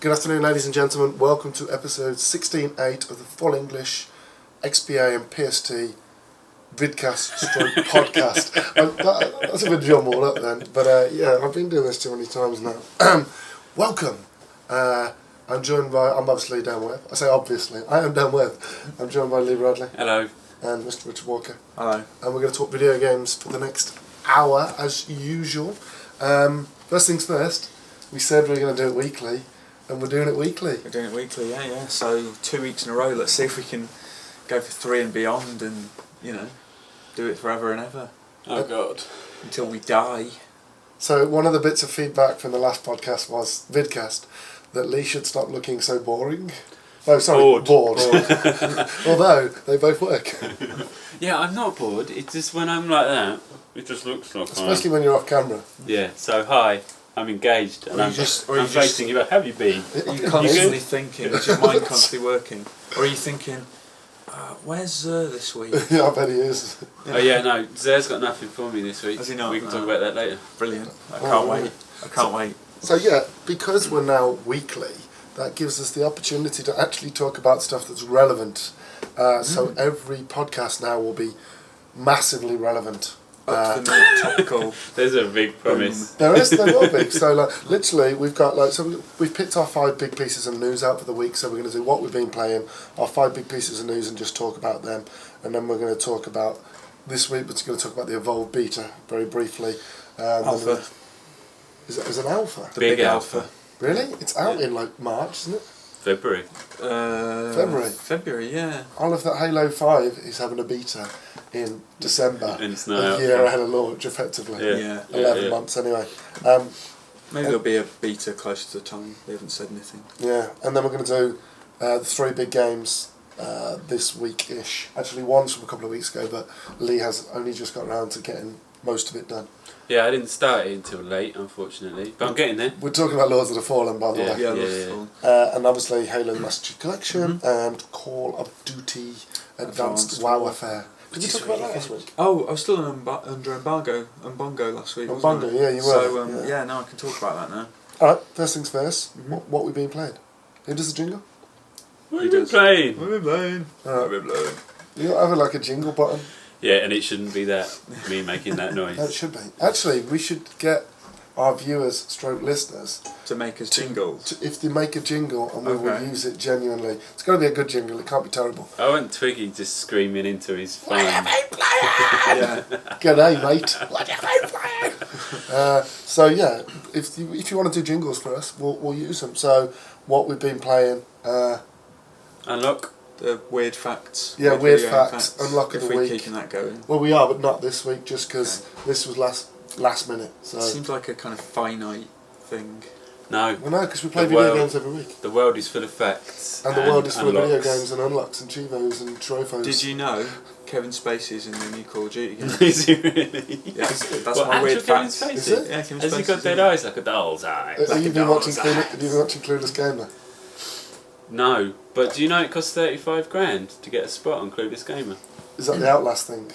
Good afternoon, ladies and gentlemen. Welcome to episode 16.8 of the Full English XBA and PST Vidcast stroke podcast. That's a bit jumbled up then, but yeah, I've been doing this too many times now. Welcome. I'm joined by, I'm obviously Dan Webb. I say obviously, I am Dan Webb. I'm joined by Lee Bradley. Hello. And Mr. Richard Walker. Hello. And we're going to talk video games for the next hour, as usual. First things first, we said we were going to do it weekly. And we're doing it weekly. We're doing it weekly, yeah. So 2 weeks in a row. Let's see if we can go for 3 and beyond, and do it forever and ever. Oh God! Until we die. So one of the bits of feedback from the last podcast was Vidcast that Lee should stop looking so boring. Oh, sorry, bored. Although they both work. Yeah, I'm not bored. It's just when I'm like that, it just looks like. Especially when you're off camera. Yeah. So hi. I'm engaged and I'm facing you. How have you been? Are you constantly thinking? Is your mind constantly working? Or are you thinking, where's Zer this week? Yeah, I bet he is. Oh yeah, no, Zer's got nothing for me this week. Has he not? We can talk about that later. Brilliant. I can't wait. I can't wait. So yeah, because we're now weekly, that gives us the opportunity to actually talk about stuff that's relevant. So every podcast now will be massively relevant. Topical. There's a big promise. There will be. So literally we've got we've picked our 5 big pieces of news out for the week, so we're going to do what we've been playing, our 5 big pieces of news, and just talk about them. And then we're going to talk about this week, we're going to talk about the Evolve beta very briefly. Alpha. Is it an alpha? The big alpha. Really? It's out in March, isn't it? February. February, yeah. I love that Halo 5 is having a beta in December, and it's not a year ahead of launch, effectively. Yeah. 11 months anyway. Maybe there'll be a beta closer to the time. They haven't said anything. Yeah, and then we're going to do the 3 big games this week-ish. Actually, one's from a couple of weeks ago, but Lee has only just got around to getting most of it done. Yeah, I didn't start it until late, unfortunately, but I'm getting there. We're talking about Lords of the Fallen, by the way. Yeah, Lords of the Fallen. And obviously Halo Master Chief Collection and Call of Duty Advanced Warfare. Did we talk about that last week? Oh, I was still under Umbongo last week. Umbongo, yeah, you were. So, now I can talk about that now. Alright, first things first. What we've been playing? Who does the jingle? What have you been playing? What have you been playing? You don't have a jingle button? Yeah, and it shouldn't be that, me making that noise. No, it should be. Actually, we should get our viewers / listeners to make us jingles. If they make a jingle and we will use it genuinely. It's got to be a good jingle, it can't be terrible. I want Twiggy just screaming into his phone. What have you playing? Yeah. G'day, mate. What have you playing? So yeah, if you want to do jingles for us, we'll use them. So what we've been playing. Unlock. The weird facts. Yeah, weird facts. Unlock of the week. If we're keeping that going. Well, we are, but not this week, just because this was last minute. So it seems like a kind of finite thing. No. Well, no, because we play video games every week. The world is full of facts. And the world is full of video games and unlocks and chivos and trophies. Did you know Kevin Spacey's in the new Call of Duty game? Is he really? Yes, that's my weird fact. Is it? Yeah, Kevin Has he got dead eyes like a doll's eye? Have you been watching Clueless Gamer? No, but do you know it costs 35 grand to get a spot on Clueless Gamer? Is that the Outlast thing?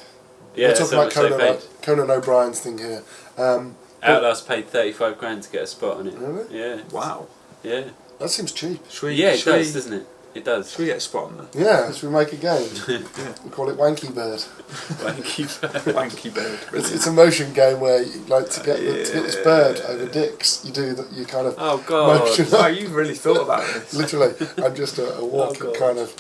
Yeah, we're talking about Conan O'Brien's thing here. Outlast paid 35 grand to get a spot on it. Really? Yeah. Wow. Yeah. That seems cheap. It does, doesn't it? It does. Should we get a spot on that? Yeah, should we make a game? We call it Wanky Bird. Wanky Bird. Wanky Bird. It's a motion game where you, to get this bird over dicks, you kind of motion. Wow, you've really thought about this. Literally, I'm just a walking kind of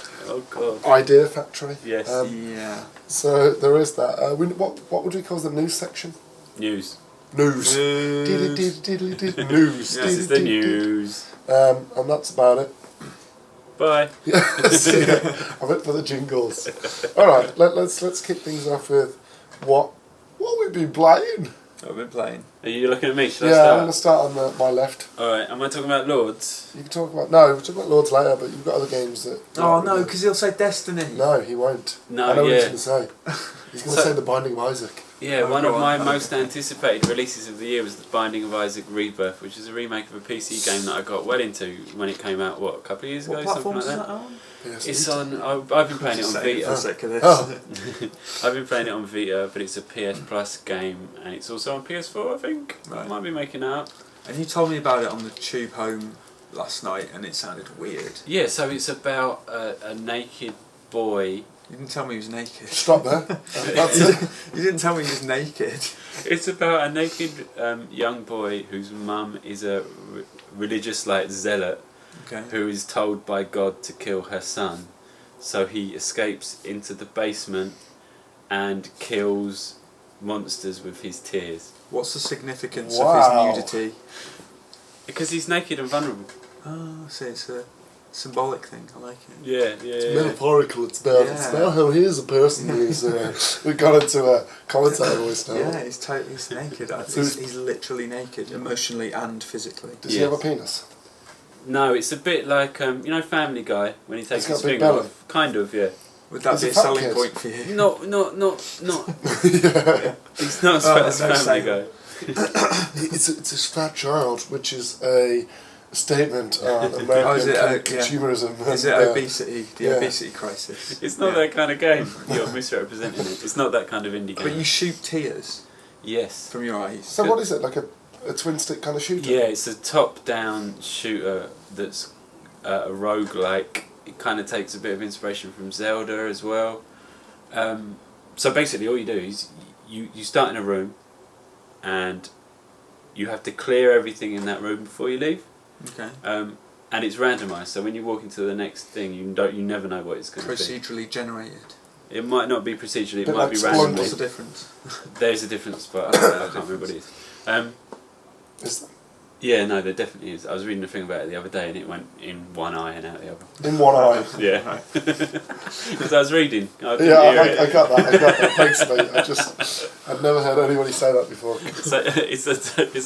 idea factory. Yes. Yeah. So there is that. What would we call the news section? News. News. News. Yes, it's the news. And that's about it. Bye. See ya. I went for the jingles. All right, let's kick things off with what we've been playing. I've been playing. Are you looking at me? Should I start? start? I'm going to start on my left. All right. Am I talking about Lords? You can talk about we'll talk about Lords later, but you've got other games that. Oh no, because he'll say Destiny. No, he won't. No, I know what he's going to say. He's going to say The Binding of Isaac. Yeah, one of my most anticipated releases of the year was The Binding of Isaac Rebirth, which is a remake of a PC game that I got well into when it came out, a couple of years ago? What platform is that on? It's on. I've been playing it on Vita. I've been playing it on Vita, but it's a PS Plus game, and it's also on PS4, I think. Right. I might be making it up. And you told me about it on the tube home last night and it sounded weird. Yeah, so it's about a naked boy. You didn't tell me he was naked. Stop there. That's it. You didn't tell me he was naked. It's about a naked young boy whose mum is a religious like zealot Okay. who is told by God to kill her son. So he escapes into the basement and kills monsters with his tears. What's the significance Wow. of his nudity? Because he's naked and vulnerable. Oh, see, it's a symbolic thing. I like it. Yeah. It's metaphorical. It's now how he is a person who's. We got into a commentator voice now. Yeah, he's naked. He's literally naked, emotionally and physically. Does he have a penis? No, it's a bit like Family Guy when he takes He's his got a big finger belly. off. Kind of, yeah. Would that He's be a a fat selling kid. point for you? Not. Yeah. He's not as fat as no Family sale. Guy. It's a fat child, which is a statement on American consumerism. Is it and, obesity? The obesity crisis. It's not that kind of game. You're misrepresenting it. It's not that kind of indie game. But you shoot tears Yes. from your eyes. So what is it, like a twin stick kind of shooter? Yeah, it's a top-down shooter that's a roguelike. It kind of takes a bit of inspiration from Zelda as well. So basically all you do is you start in a room and you have to clear everything in that room before you leave. Okay. And it's randomised, so when you walk into the next thing, you never know what it's going to be. Procedurally generated. It might not be procedurally, it Bit might like be Splunk. randomly. What's the difference? There's a difference, but I can't remember what it is. Is there? Yeah, no, there definitely is. I was reading a thing about it the other day, and it went in one eye and out the other. In one eye. Yeah, because I was reading. I couldn't Yeah, hear it. I got that. Thanks, mate. I'd never heard anybody say that before. So it's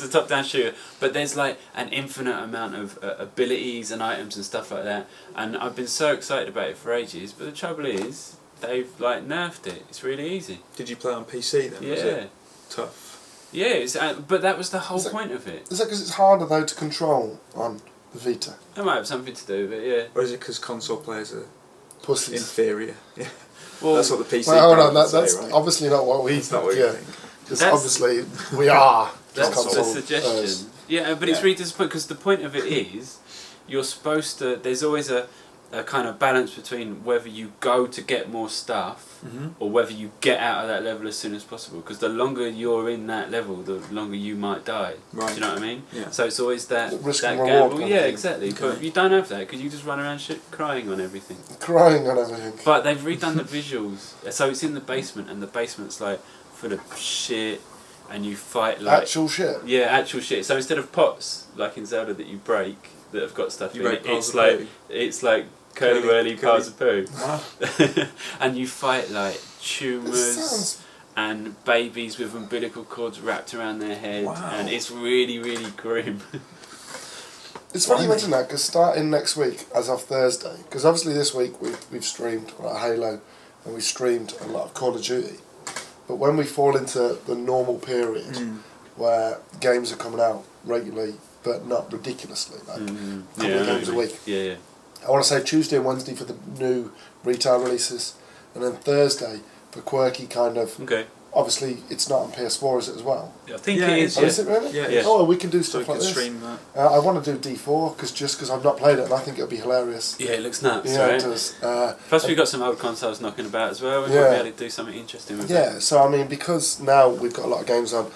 a top-down shooter, but there's like an infinite amount of abilities and items and stuff like that. And I've been so excited about it for ages. But the trouble is, they've like nerfed it. It's really easy. Did you play on PC then? Yeah. Was it tough? Yeah, but that was the whole point of it. Is that because it's harder though to control on the Vita? It might have something to do with it, yeah. Or is it because console players are Pussies. inferior? Yeah. Well, That's what the PC. Well, hold on, crowd that's say, right? obviously not what we That's think. not what you Yeah, think. because That's- obviously we are. that's just the console suggestion. players. Yeah, but it's Yeah. really disappointing because the point of it is you're supposed to. There's always a kind of balance between whether you go to get more stuff or whether you get out of that level as soon as possible. Because the longer you're in that level, the longer you might die. Right. Do you know what I mean? Yeah. So it's always that The risk that and reward gamble. kind of Yeah, thing. exactly. Okay. But you don't have that because you just run around crying on everything. Crying on everything. But they've redone the visuals, so it's in the basement, and the basement's like full of shit, and you fight like Actual shit. yeah, actual shit. So instead of pots like in Zelda that you break that have got stuff You in break it, piles it's of like poo. it's like curly whirly piles of poo, Wow. and you fight like This tumours sounds. and babies with umbilical cords wrapped around their head, Wow. and it's really really grim. It's funny you mention that because starting next week, as of Thursday, because obviously this week we've streamed Halo, and we streamed a lot of Call of Duty, but when we fall into the normal period where games are coming out regularly but not ridiculously, like couple of games a week. Yeah. I want to say Tuesday and Wednesday for the new retail releases, and then Thursday for quirky kind of. Okay. Obviously, it's not on PS4, is it as well? I think Yeah, it it is. Oh, Yeah. is it really? Yeah. Yeah. Oh, well, we can do So we stuff like can this. stream that. I want to do D4 because I've not played it and I think it'll be hilarious. Yeah, it looks nuts, Yeah, right? it does. Plus, we've got some old consoles knocking about as well. We Yeah. might be able to do something interesting with it. Yeah, so I mean, because now we've got a lot of games on,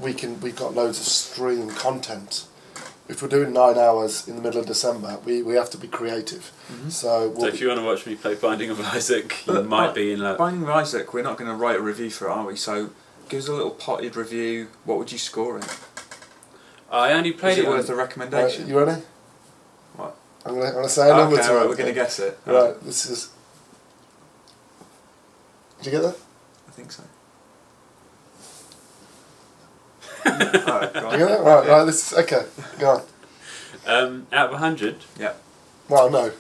we've got loads of stream content. If we're doing 9 hours in the middle of December, we have to be creative. So, So if you want to watch me play Binding of Isaac, you But might be in luck. Binding of Isaac, we're not going to write a review for it, are we? So give us a little potted review. What would you score it? I only Is played it it worth a right, recommendation? you ready? What? I'm gonna say a number Okay, to right, it. we're going to guess it. Right, this is. Did you get that? I think so. Alright, go You on. get that? Right, this is okay. Go on. Out of 100. Yeah. Well, no,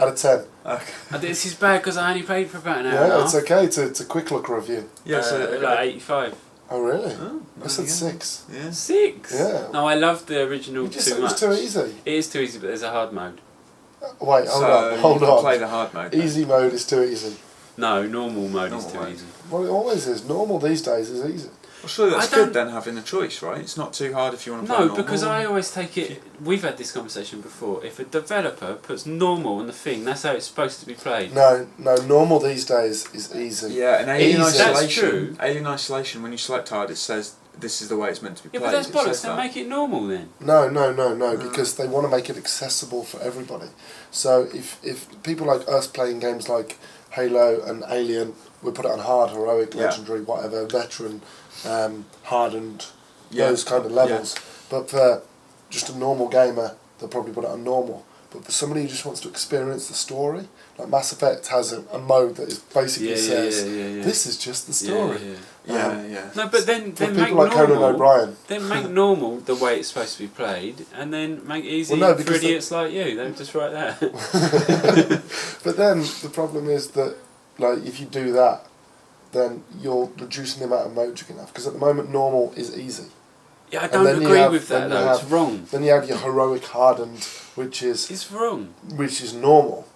out of 10. Okay. This is bad because I only played for about an hour and Yeah, a it's half. okay. It's a quick look review. Yeah, so like 85. Oh really? Oh, I said there 6. you go. Yeah. 6? Yeah. No, I love the original You just too said it was much. too easy. It is too easy, but there's a hard mode. Wait, So hold you can on. play the hard mode. then. Easy mode is too easy. No, normal mode is Normal too mode. easy. Well, it always is. Normal these days is easy. Well, surely that's I don't- good then, having a choice, right? It's not too hard if you want to play No, normal. because I always take it. We've had this conversation before. If a developer puts normal on the thing, that's how it's supposed to be played. No, normal these days is easy. Yeah, and Alien Easy. That's Isolation. true. Alien Isolation. When you select hard, it says this is the way it's meant to be Yeah, played. but that's It bollocks. says Then that. make it normal then. No, because they want to make it accessible for everybody. So if people like us playing games like Halo and Alien, we put it on hard, heroic, Yeah. legendary, whatever, veteran, hardened, Yeah. those kind of levels. But for just a normal gamer, they'll probably put it on normal. But for somebody who just wants to experience the story, like Mass Effect has a mode that is basically says, this is just the story. Yeah. No, but then For make people like Conan normal. O'Brien. Then make normal the way it's supposed to be played, and then make it easy Well, no, for because idiots like you. They just write that. But then the problem is that, like, if you do that, then you're reducing the amount of modes you can have. Because at the moment, normal is easy. Yeah, I And don't then you agree have- with then that you though. It's have- wrong. Then you have your heroic hardened, which is wrong. normal,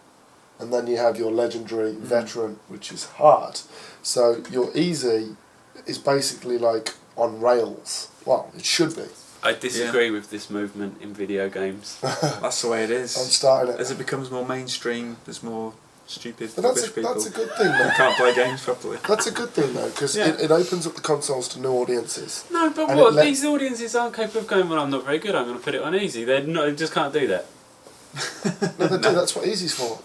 and then you have your legendary veteran, which is hard. So your easy is basically like on rails. Well, it should be. I disagree with this movement in video games. That's the way it is. I'm starting it. As it becomes more mainstream, there's more stupid, But that's rubbish people a good thing, who though. can't play games properly. That's a good thing, though, because Yeah. it opens up the consoles to new audiences. No, but And what? it let- These audiences aren't capable of going, well, I'm not very good, I'm going to put it on easy. They're not, they just can't do that. No, they do. That's what easy's for.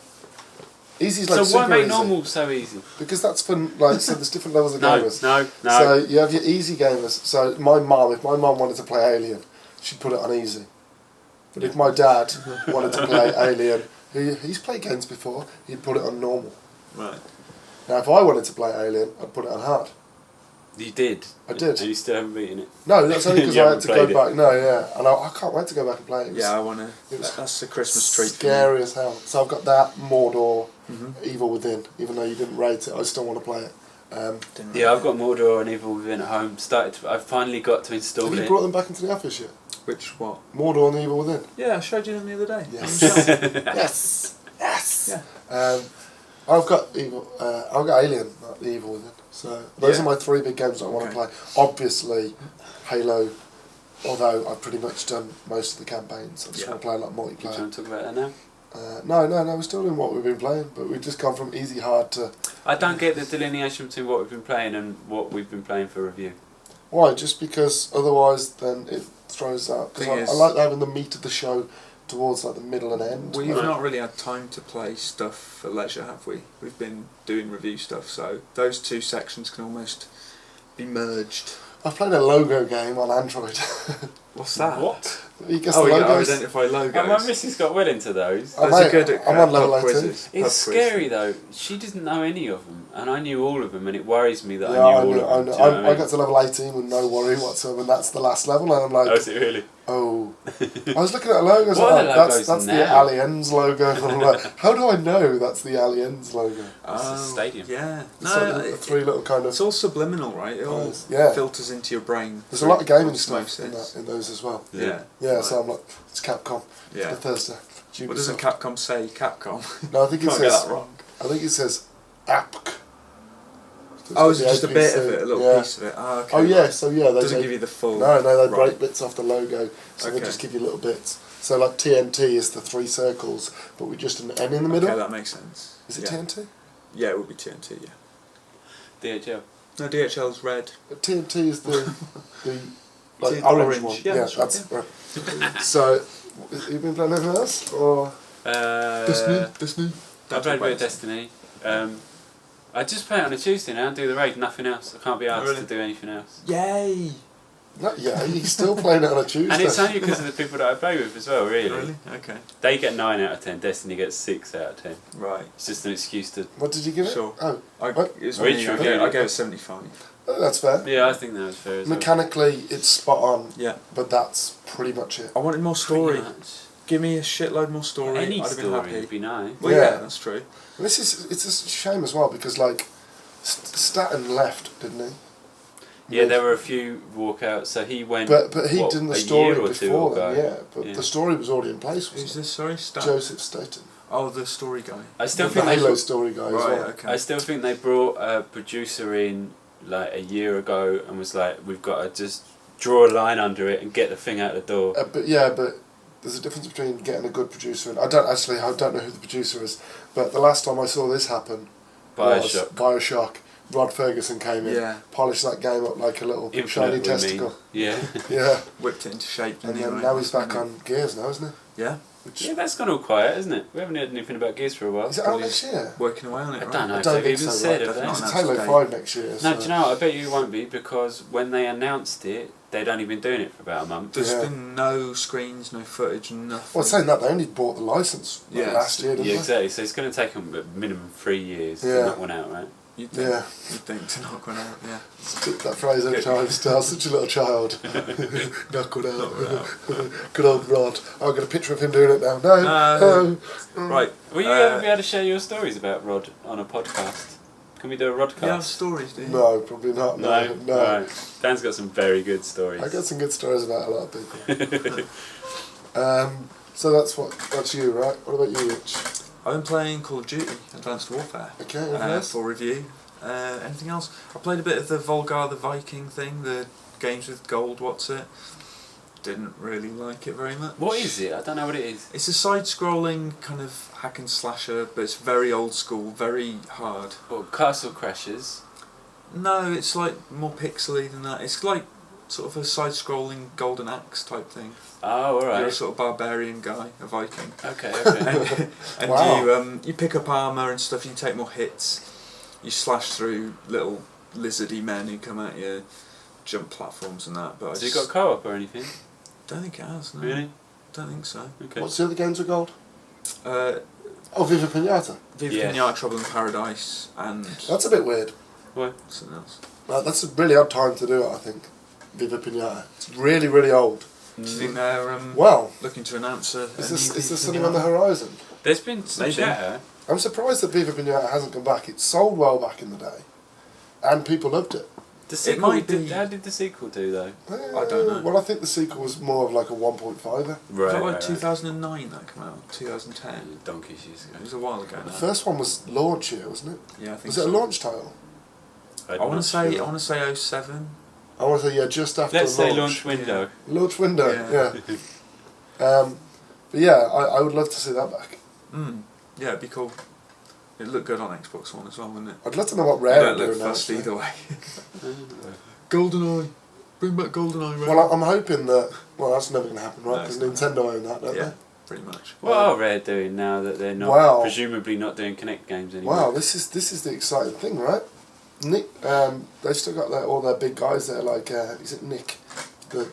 Easy's like So super why make easy. normal so easy? Because that's for, like, so there's different levels of No, gamers. no. So you have your easy gamers. So my mum, if my mum wanted to play Alien, she'd put it on easy. But if my dad wanted to play Alien, he's played games before, he'd put it on normal. Right. Now if I wanted to play Alien, I'd put it on hard. You did. I did. And you still haven't beaten it. No, that's only because You I had haven't to go played it. back. No, yeah. And I can't wait to go back and play it. It was Yeah, I want to. it was That's the Christmas treat. scary as hell. So I've got that, Mordor, Mm-hmm. Evil Within. Even though you didn't rate it, I still want to play it. Yeah, I've got Mordor and Evil Within at home. I've finally got to install Have you it. brought them back into the office yet? Which what? Mordor and Evil Within. Yeah, I showed you them the other day. Yes. Yes. Yes. Yeah. I've got Alien, not the Evil Within. So those are my three big games that I want to play. Obviously, Halo. Although I've pretty much done most of the campaigns, I just want to play a lot more Do you multiplayer. want to talk about that now? No, we're still doing what we've been playing, but we've just gone from easy hard to. I don't get the delineation between what we've been playing and what we've been playing for review. Why? Just because otherwise, then it throws out. Thing Because I is- like having the meat of the show towards like the middle and end. We've Like, not really had time to play stuff for leisure, have we? We've been doing review stuff, so those two sections can almost be merged. I've played a logo game on Android. What's that? What? You guess Oh, the you gotta logos? identify logos. Oh, my missus got well into those. Oh, Those are mate, good at I'm on level pub 18. quizzes. It's Pub quiz. scary though. She doesn't know any of them, and I knew all of them, and it worries me that Yeah, I knew all of them. I Do you know what I I mean? got to level 18 with no worry whatsoever, and that's the last level, and I'm like, Oh, is it really? oh. I was looking at logos, What are like, the logos that's the now? Aliens logo. And I'm like, how do I know that's the Aliens logo? It's a stadium. Yeah. It's like the three little kind of. It's all subliminal, right? It all Yeah. filters into your brain. There's a lot of gaming Osmosis. stuff in those as well. Yeah. Yeah, Right. so I'm like, it's Capcom. Yeah. Bethesda. What doesn't Ubisoft. Capcom say? Capcom. No, I think it Can't get says. that wrong. I think it says APC. Oh, is it just a APC, bit of it, a little yeah. piece of it? Oh, okay. Oh yeah, so yeah, they Doesn't give you the full. No, they right. break bits off the logo, so they Okay. just give you little bits. So like TNT is the three circles, but with just an N in the middle. Okay, that makes sense. Is it yeah. TNT? Yeah, it would be TNT. Yeah. DHL. No, DHL's red. TNT is the like T- orange orange. one. Yeah, that's right, that's right. So, you been playing anything else or Disney? I played a bit of Destiny. I just play it on a Tuesday now and do the raid, nothing else. I can't be asked really? to do anything else. Yay! No, yeah, he's still playing it on a Tuesday. And it's only because of the people that I play with as well, really. Really? Okay. They get 9 out of 10, Destiny gets 6 out of 10. Right. It's just an excuse to... What did you give it? Sure. Oh, It's Reach me, I review. gave it 75. that's fair. Yeah, I think that was fair as well. Mechanically, it's spot on, Yeah. but that's pretty much it. I wanted more Pretty story. much. Give me a shitload more story. Any I'd have been story happy. would be nice. Well, Yeah. yeah, that's true. And it's a shame as well because like Staten left, didn't he? Yeah, there were a few walkouts, so he went... But he what, done the a story year or two before ago? then, yeah. But Yeah. the story was already in place. Who's Wasn't this? Sorry, it? Stan. Joseph Staten. Oh, the story guy. I still the think they Halo story guy as Right, well. okay. I still think they brought a producer in like a year ago and was like, we've got to just draw a line under it and get the thing out the door. But there's a difference between getting a good producer and I don't know who the producer is, but the last time I saw this happen was Bioshock. Rod Ferguson came in, polished that game up like a little shiny testicle. Yeah. Yeah. Whipped it into shape. And then now he's back on Gears now, isn't he? Yeah. Yeah, that's gone all quiet, isn't it? We haven't heard anything about Gears for a while. Is it out next year? Working away on it, I right? don't know I if don't they've think even so, said right? of that. It's Halo 5 next year. No, So. do you know what? I bet you won't be, because when they announced it, they'd only been doing it for about a month. There's been no screens, no footage, nothing. Well, saying that, they only bought the licence last year, didn't Yeah, they? exactly. So it's going to take them a minimum 3 years to knock one out, right? You'd think to knock one out, yeah. That phrase every time, still such a little child. Knock one out. Good old Rod. I've got a picture of him doing it now. No. Right. Will you ever be able to share your stories about Rod on a podcast? Can we do a Rodcast? You have stories, do you? No, probably not. No. Right. Dan's got some very good stories. I got some good stories about a lot of people. So that's you, right? What about you, Rich? I've been playing Call of Duty Advanced Warfare for review. Anything else? I played a bit of the Volgar the Viking thing, the games with gold, what's it? Didn't really like it very much. What is it? I don't know what it is. It's a side-scrolling kind of hack and slasher, but it's very old school, very hard. Well, Castle Crashers. No, it's like more pixely than that. It's like sort of a side-scrolling Golden Axe type thing. Oh, alright. You're a sort of barbarian guy, a Viking. Okay. And Wow. you pick up armour and stuff, you take more hits, you slash through little lizardy men who come at you, jump platforms and that. But Has it got co-op or anything? Don't think it has, no. Really? Don't think so. Okay. What's the other games with gold? Viva Viva Pinata. Pinata, Trouble in Paradise, and That's a bit weird. What? something else. That's a really odd time to do it, I think. Viva Pinata. It's really, really old. Do you think they're Well, looking to announce a is new there Viva something on the Pinata? horizon? There's been some Maybe. chatter. I'm surprised that Viva Pinata hasn't come back. It sold well back in the day, and people loved it. The sequel might be- how did the sequel do though? I don't know. Well, I think the sequel was more of like a 1.5er. Was that like 2009 that came out? 2010? Donkey's years It ago. was a while ago The now. first one was launch year, wasn't it? Yeah, I think Was so. it a launch title? I want to say 07. I want to say just after Let's say launch. launch window. Launch window, Yeah. yeah. But yeah, I would love to see that back. Yeah, it'd be cool. It'd look good on Xbox One as well, wouldn't it? I'd love to know what You Rare are don't look doing now. fussed actually. either way. GoldenEye. Bring back GoldenEye, Rare. Well, I'm hoping that. Well, that's never going to happen, right? No, Because it's Nintendo own that, don't Yeah, pretty much. What are Rare doing now that they're not Wow. presumably not doing Kinect games they? anymore? Wow, this is the exciting thing, right? Nick, they've still got all their big guys there. Like, is it Nick, the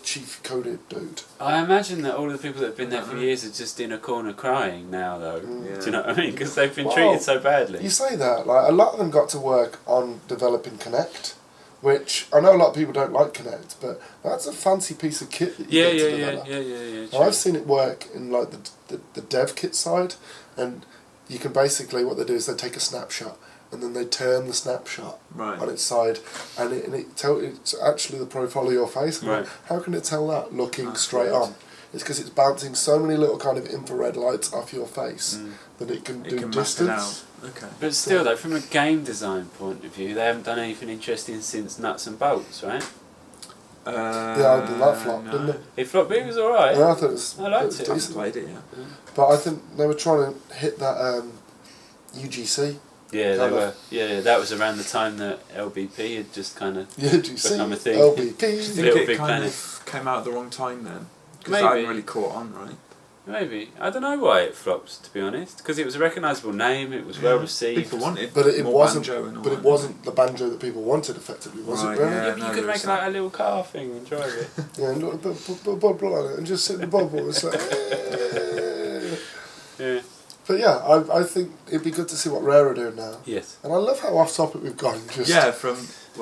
chief coded dude? I imagine that all of the people that have been there for years are just in a corner crying now, though. Yeah. Do you know what I mean? Because they've been Well, treated so badly. You say that, like a lot of them got to work on developing Kinect, which I know a lot of people don't like Kinect, but that's a fancy piece of kit that you get to develop. Yeah. Well, True. I've seen it work in like the dev kit side, and you can basically, what they do is they take a snapshot and then they turn the snapshot Right. on its side, and it's actually the profile of your face. And Right. How can it tell that looking That's straight weird. on? It's because it's bouncing so many little kind of infrared lights off your face that it can do It can map it distance. out. Okay. But still, though, from a game design point of view, they haven't done anything interesting since Nuts and Bolts, right? Yeah, that flopped, no. didn't it? It flopped, but it was alright. Yeah, I thought it was, I liked was it. I haven't decent. played it yet. But I think they were trying to hit that UGC. Yeah, they Kind were. of. Yeah, that was around the time that LBP had just kind of UGC, become a thing. Do you LBP. think Little it Big kind Planet. of came out at the wrong time then? Because Maybe. that hadn't really caught on, right? Maybe. I don't know why it flopped, to be honest. Because it was a recognisable name, it was well received. People wanted But it more wasn't. banjo and all But it that, wasn't the banjo that people wanted. Effectively, was Right, it? Really? yeah. Yeah, but no, you there could make was like that. a little car thing and drive it. Yeah, and put bubble on it and just sit in the bubble. It's like. eh. Yeah. But yeah, I think it'd be good to see what Rare are doing now. Yes. And I love how off topic we've gone. Just Yeah,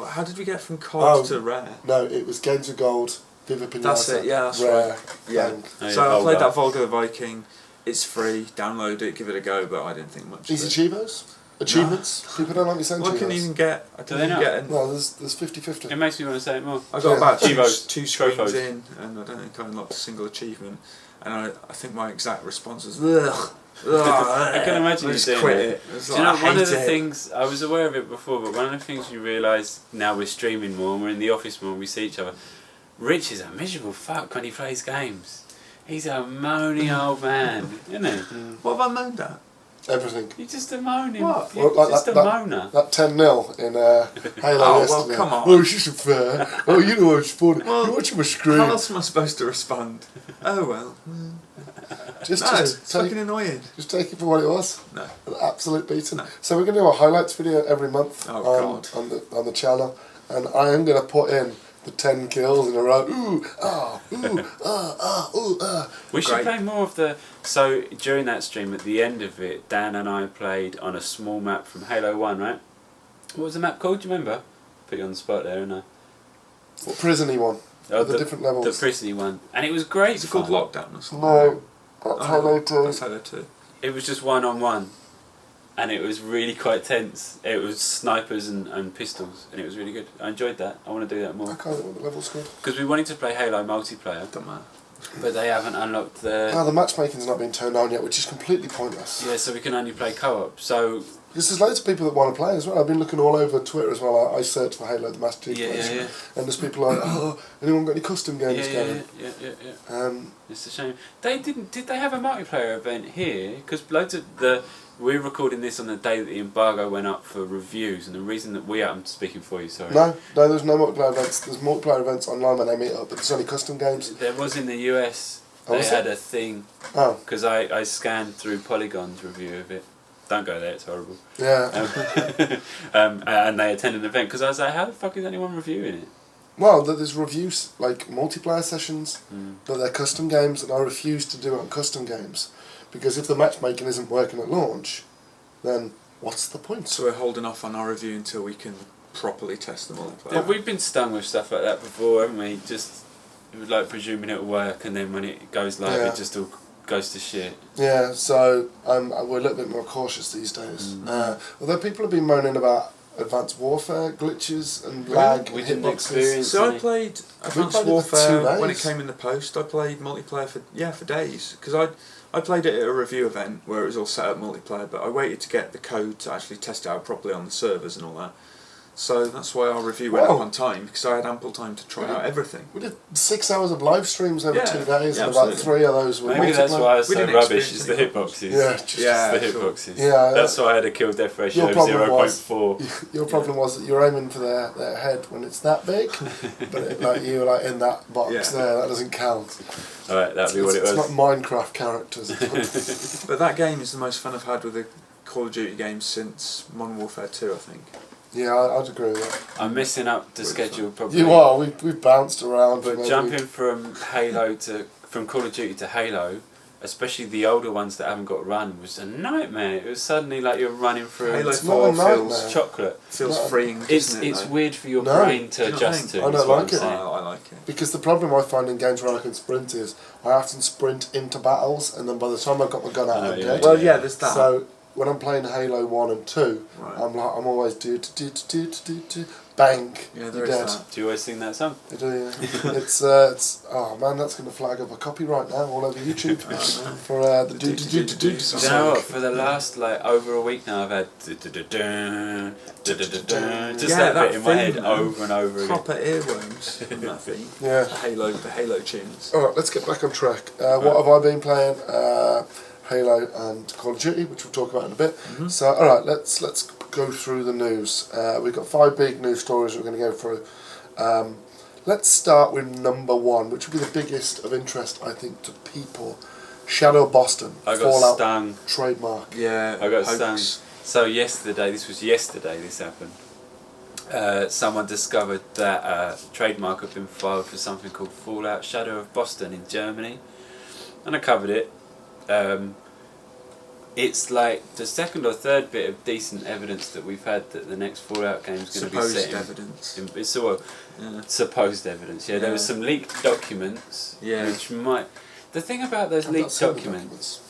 how did we get from COD to Rare? No, it was Games of Gold, Viva Pinata. That's it, yeah, that's Rare, right. Yeah. Bang. Oh, yeah, So I played Volgar. that Volga the Viking. It's free. Download it, give it a go. But I didn't think much. Easy of it. Chivos? Achievements? No. People don't like me saying well, I couldn't even get... Well, there's 50-50. It makes me want to say it more. I got about two screens in, and I don't think I unlocked a single achievement. And I think my exact response was, ugh. I can imagine you doing it. Do you know, one of the things, I was aware of it before, but one of the things you realise now we're streaming more and we're in the office more and we see each other, Rich is a miserable fuck when he plays games. He's a moany old man, isn't he? What have I moaned at? Everything. You're just a moaning. What? You're Well, just a moaner. That 10-0 in Halo yesterday. Well, come on. Oh, it's just fair. Oh, you know it's funny. Well, you're watching my screen. How else am I supposed to respond? Oh, well. Just it's fucking annoying. Just take it for what it was. No. An absolute beating. No. So we're going to do a highlights video every month on the channel. And I am going to put in the 10 kills in a row. Ooh, ah, ooh, ooh, We should play more of the... So, during that stream, at the end of it, Dan and I played on a small map from Halo 1, right? What was the map called? Do you remember? Put you on the spot there, didn't I? What prison-y one? Oh, the different levels. The prison-y one. And it was great. Is it called Lockdown or something? No, that's Halo 2. That's Halo 2. It was just one-on-one. And it was really quite tense. It was snipers and pistols, and it was really good. I enjoyed that. I want to do that more. I can't remember what the level's called. Because we wanted to play Halo multiplayer. Don't matter. But they haven't unlocked the... the matchmaking's not been turned on yet, which is completely pointless. Yeah, so we can only play co-op. So... Because there's loads of people that want to play as well. I've been looking all over Twitter as well. I search for Halo the Master Chief Collection. Yeah. And there's people like, oh, anyone got any custom games going? Yeah. It's a shame. Did they have a multiplayer event here? Because loads of the... We're recording this on the day that the embargo went up for reviews, and the reason that I'm speaking for you, sorry. No, there's no multiplayer events. There's multiplayer events online when they meet up, but there's only custom games. There was in the US. They had a thing. Oh. Because I scanned through Polygon's review of it. Don't go there, it's horrible. Yeah. And they attended an event, because I was like, how the fuck is anyone reviewing it? Well, there's reviews, like multiplayer sessions, but they're custom games, and I refuse to do it on custom games. Because if the matchmaking isn't working at launch, then what's the point? So we're holding off on our review until we can properly test the multiplayer. Yeah, we've been stung with stuff like that before, haven't we? Just like presuming it'll work, and then when it goes live, it just all goes to shit. Yeah, so we're a little bit more cautious these days. Although people have been moaning about Advanced Warfare glitches and lag and hitboxes. So I played Advanced Warfare when it came in the post. I played multiplayer for days, because I played it at a review event where it was all set up multiplayer, but I waited to get the code to actually test it out properly on the servers and all that. So that's why our review went up on time, because I had ample time to try out everything. We did 6 hours of live streams over 2 days, and about 3 of those were Maybe that's why I was so rubbish, is the hitboxes. Yeah, just the hitboxes. Yeah, that's why I had a kill death ratio of 0.4. Your problem was that you're aiming for their head when it's that big, but you were in that box there, that doesn't count. Alright, that'd be what it was. It's not Minecraft characters. But that game is the most fun I've had with a Call of Duty game since Modern Warfare 2, I think. Yeah, I'd agree with that. I'm missing up the schedule probably. You are, we've bounced around. But jumping from Call of Duty to Halo, especially the older ones that haven't got run, was a nightmare. It was suddenly like you're running through Halo 4 feels chocolate. Feels freeing, doesn't it? It's weird for your brain to adjust to. I don't like it. I like it. Because the problem I find in games where I can sprint is I often sprint into battles, and then by the time I've got my gun out, I'm dead. Well, yeah, there's that. So when I'm playing Halo 1 and 2, I'm always bang, yeah, you're dead. Do you always sing that song? I do, yeah. it's oh man, that's going to flag up a copyright now all over YouTube for the do song. You know what? For the last over a week now, I've had just that bit in my head over and over again. Proper earworms in that theme. Yeah. The Halo tunes. Alright, let's get back on track. What have I been playing? Halo and Call of Duty, which we'll talk about in a bit. So, alright, let's go through the news. We've got 5 big news stories we're going to go through. Let's start with number 1, which will be the biggest of interest, I think, to people. Shadow of Boston. I got Fallout stung. Trademark. Yeah, I got stung. So this happened. Someone discovered that trademark had been filed for something called Fallout Shadow of Boston in Germany. And I covered it. It's like the second or third bit of decent evidence that we've had that the next Fallout game is going to be set in. Supposed evidence. Yeah, there was some leaked documents. Yeah. Which might. The thing about those leaked documents.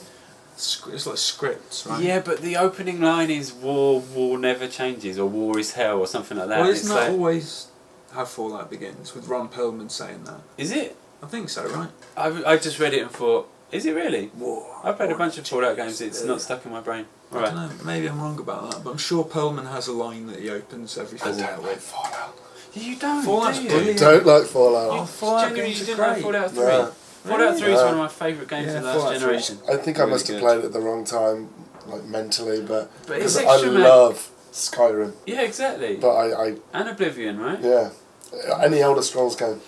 It's like scripts, right? Yeah, but the opening line is war never changes, or war is hell, or something like that. Well, isn't It's that like, always how Fallout begins, with Ron Perlman saying that? is it? I think so, right? I just read it and thought, is it really? War. I've played a bunch of Fallout games, it's not stuck in my brain. I don't know, maybe I'm wrong about that, but I'm sure Perlman has a line that he opens every Fallout with. Fallout. You don't, Fallout's do you? brilliant. Don't like Fallout. Oh, Fallout Genuinely, games you are didn't like great. Fallout 3? No. Fallout 3 is Yeah. one of my favourite games Yeah, of the last Fallout 3 generation. I think I Really must have good. played it at the wrong time, like mentally, but But it's because I extra, man. love Skyrim, Yeah, exactly. but I And Oblivion, right? yeah, any Elder Scrolls game,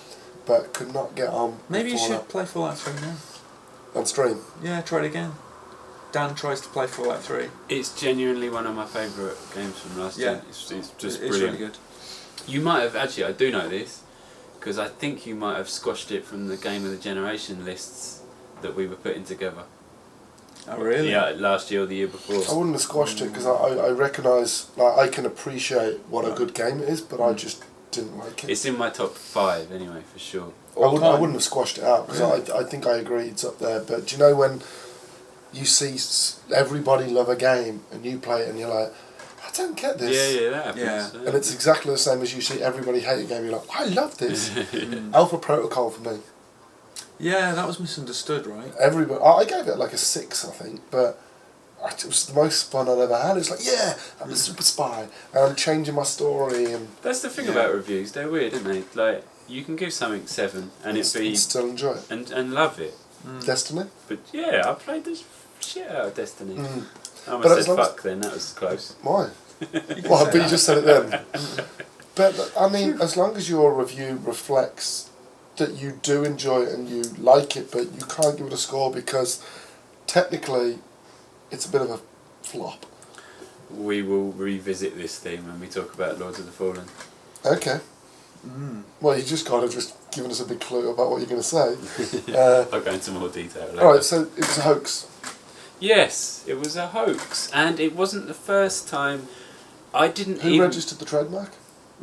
but could not get on. with Maybe you Fallout should play Fallout 3 now. on stream. Yeah, try it again. Dan tries to play Fallout 3. It's genuinely one of my favourite games from last Yeah. gen. It's just It's brilliant. really good. You might have, actually, I do know this, because I think you might have squashed it from the Game of the Generation lists that we were putting together. Oh, really? Yeah, last year or the year before. I wouldn't have squashed it because I recognise, like, I can appreciate what a good game it is, but I just didn't like it. It's in my top 5 anyway, for sure. I wouldn't have squashed it out because I think I agree it's up there. But do you know when you see everybody love a game and you play it and you're like, I don't get this. Yeah, that happens. Yeah. And it's exactly the same as you see everybody hate a game. You're like, I love this. Alpha Protocol for me. Yeah, that was misunderstood, right? Everybody, I gave it like a 6, I think, but it was the most fun I'd ever had. It's like, yeah, I'm a super spy, and I'm changing my story, and That's the thing Yeah. about reviews, they're weird, aren't they? Like, you can give something 7 and it be... still enjoy it. And love it. Destiny. But yeah, I played the shit out of Destiny. I But almost as said long as- fuck then, that was close. Why? Well, but you just said it then. But I mean, as long as your review reflects that you do enjoy it and you like it, but you can't give it a score because technically it's a bit of a flop. We will revisit this theme when we talk about Lords of the Fallen. Okay. Well, you just kind of just given us a big clue about what you're going to say. I'll go into more detail later. Alright, so it was a hoax. Yes, it was a hoax, and it wasn't the first time. I didn't Who even... registered the trademark?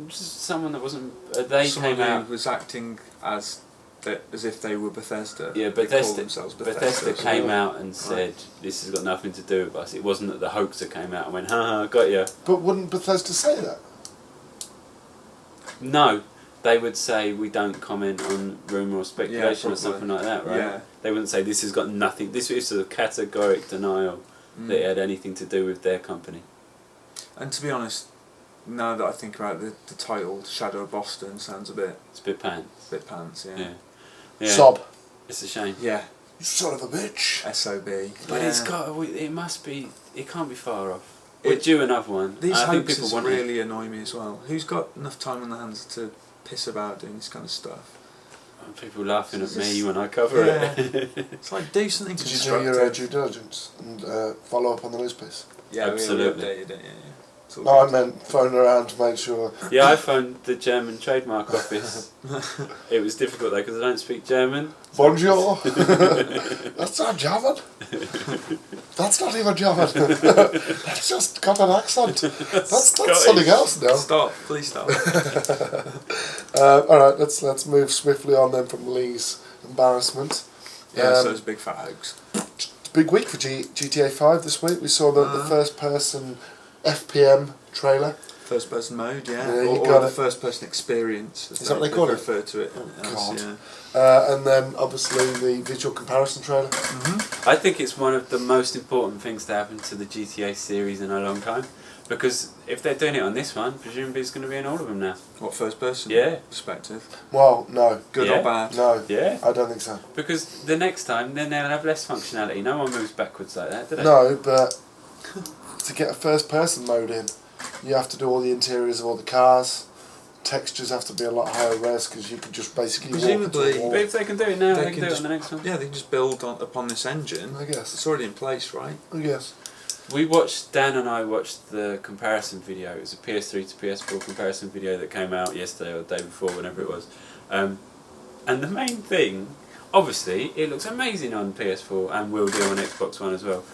Just someone that wasn't... they Someone came out... who was acting as if they were Bethesda. Yeah, They call Bethesda, themselves Bethesda so- came out and said, this has got nothing to do with us. It wasn't that the hoaxer came out and went, ha, got ya. But wouldn't Bethesda say that? No, they would say we don't comment on rumour or speculation or probably. something like that, right? Yeah. They wouldn't say this has got nothing. This is a categoric denial that it had anything to do with their company. And to be honest, now that I think about it, the title Shadow of Boston sounds a bit It's a bit pants. pants, yeah. Yeah. Sob. It's a shame. Yeah. You son of a bitch. SOB. But yeah. it's got. It must be. It can't be far off. It- We're due another one. These I think people hoaxes want really annoy me as well. Who's got enough time on their hands to piss about doing this kind of stuff? it. People laughing at It's me just- when I cover Yeah. it. It's like, do something Did you do constructive. your due diligence and follow up on the news piece? Yeah, Absolutely. we updated it, yeah. It's all No, I good. meant phone around to make sure. Yeah, I phoned the German trademark office. It was difficult though because I don't speak German. Bonjour. That's not German. That's not even German. That's just got an accent. That's something else now. Stop, please stop. All right, let's move swiftly on then from Lee's embarrassment. Yeah, so it's a big fat hoax. Big week for GTA 5 this week. We saw the first person FPM trailer. First person mode, yeah. Yeah, you or got the it. first person experience. Is that what they call it? refer to it. God. Yeah. And then obviously the visual comparison trailer. I think it's one of the most important things to happen to the GTA series in a long time. Because if they're doing it on this one, presumably it's going to be in all of them now. What, first person? Yeah. Perspective. Well, no. Good Yeah. or bad? No. Yeah. I don't think so. Because the next time, then they'll have less functionality. No one moves backwards like that, do they? No, but to get a first person mode in, you have to do all the interiors of all the cars. Textures have to be a lot higher res because you can just basically Presumably- walk into a wall. But if they can do it now, they can do it on the next one. Yeah, they can just build upon this engine. I guess. It's already in place, right? I guess. Dan and I watched the comparison video. It was a PS3 to PS4 comparison video that came out yesterday or the day before, whenever it was. And the main thing, obviously, it looks amazing on PS4 and will do on Xbox One as well.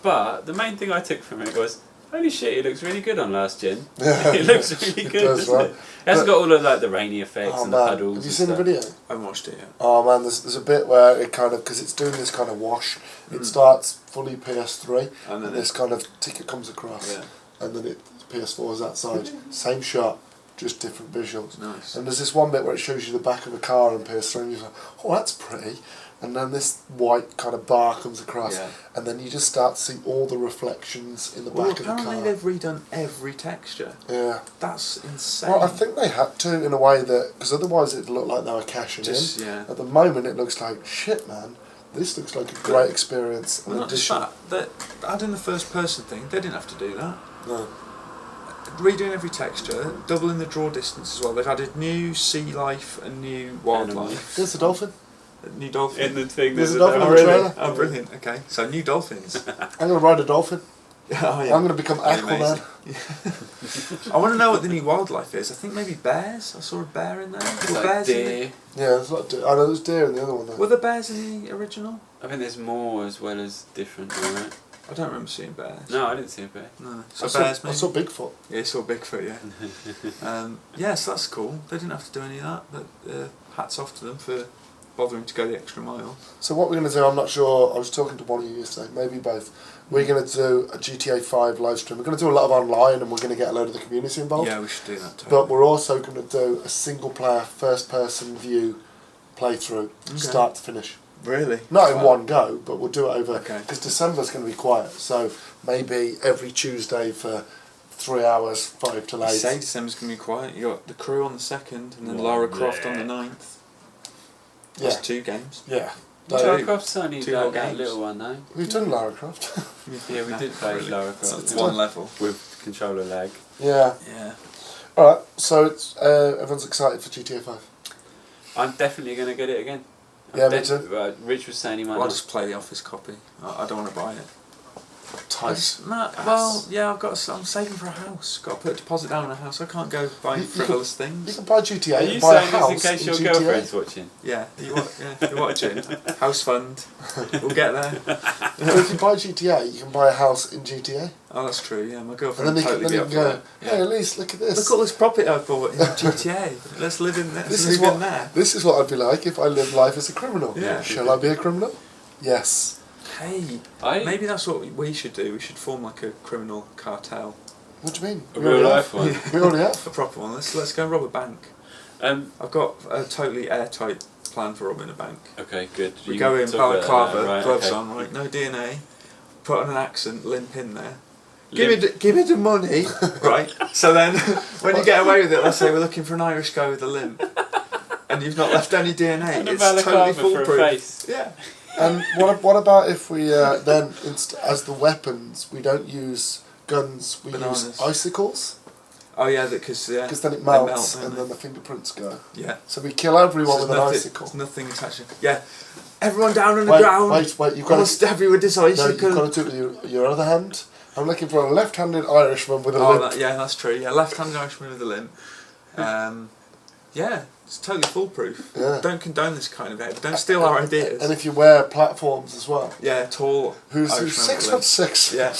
But the main thing I took from it was, Holy shit, it looks really good on last gen. It looks really good, doesn't it? It hasn't got all of like the rainy effects and the puddles. Have you seen the video? I haven't watched it yet. Oh man, there's a bit where it kind of, because it's doing this kind of wash, it starts fully PS3, and then this kind of ticket comes across, and then PS4 is that side. Same shot, just different visuals. Nice. And there's this one bit where it shows you the back of a car in PS3, and you're like, oh, that's pretty. And then this white kind of bar comes across, and then you just start to see all the reflections in the back of the car. Apparently they've redone every texture. Yeah. That's insane. Well, I think they had to in a way that, because otherwise it'd look like they were cashing in. Yeah. At the moment it looks like, shit man, this looks like a great experience. Well, not just that, adding the first person thing, they didn't have to do that. No. Redoing every texture, doubling the draw distance as well. They've added new sea life and new wildlife. There's the dolphin. New dolphin. In the thing. There's a dolphin in the really? trailer. Oh, brilliant. Okay, so new dolphins. I'm going to ride a dolphin. Oh, yeah. I'm going to become Aquaman. I want to know what the new wildlife is. I think maybe bears. I saw a bear in there. Like bears deer. Yeah, there's a lot of deer. I know there's deer in the other one though. Were there bears in the original? I think there's more as well as different, right? I don't remember seeing bears. No, I didn't see a bear. No. I saw Bigfoot. Yeah, I saw Bigfoot, yeah. Yeah, so that's cool. They didn't have to do any of that, but hats off to them for bothering to go the extra mile. So what we're going to do, I'm not sure, I was talking to one of you yesterday, maybe both. We're going to do a GTA 5 live stream. We're going to do a lot of online and we're going to get a load of the community involved. Yeah, we should do that too. But we're also going to do a single player, first person view playthrough, start to finish. Really? Not in one go, but we'll do it over, because Okay. December's going to be quiet, so maybe every Tuesday for 3 hours, 5 till 8. You say December's going to be quiet. You got The Crew on the 2nd and then Lara Croft on the 9th. That's 2 games. Yeah. Lara Croft's only Two like whole that games. little one, though. We've done Lara Croft. Yeah, we did play Lara Croft. It's one level. With controller lag. Yeah. Yeah. Alright, so it's everyone's excited for GTA 5. I'm definitely going to get it again. Yeah, me too. Rich was saying he might I'll not. just play the Office copy. I don't want to buy it. Tight. Well, yeah, I'm saving for a house. Got to put a deposit down on a house. I can't go buying frivolous You thing. can buy GTA Are and you buy a saying house this in case your GTA. girlfriend's watching? Yeah, you're watching. House fund. We'll get there. But if you buy GTA, you can buy a house in GTA. Oh, that's true. Yeah, my And girlfriend then would you totally can, be then up you for can that. go, hey Yeah. Elise, look at this. Look at all this property I bought in GTA. Let's live in there. This Let's is live what in there. This is what I'd be like if I lived life as a criminal. Yeah. Shall I be a criminal? Yes. Hey, maybe that's what we should do. We should form like a criminal cartel. What do you mean? A real life one. We already have. A proper one. Let's go and rob a bank. I've got a totally airtight plan for robbing a bank. Okay, good. We You go in, can talk about balaclava, that, right, gloves okay. on, right? No DNA. Put on an accent, limp in there. Limp. Give me the money, right? So then, when you get away with it, let's say we're looking for an Irish guy with a limp, and you've not left any DNA. And a It's totally balaclava for a foolproof. face. Yeah. And what about if we then, as the weapons, we don't use guns, we Bananas. use icicles? Oh yeah, because Then it they melts melt, and don't then the fingerprints go. they? Yeah. So we kill everyone So with an there's icicle. There's nothing attaching. Yeah. Everyone down on the Wait, ground. wait, you've I'll got to... stab you with this No, icicle. you've got to do it with your other hand. I'm looking for a left-handed Irishman with a Oh, limp. yeah, that's true. Yeah, left-handed Irishman with a limp. Yeah, it's totally foolproof. Yeah. Don't condone this kind of behaviour. Don't steal our ideas. And if you wear platforms as well. Yeah, tall. Who's Irishman with a 6'6". limp. Yeah.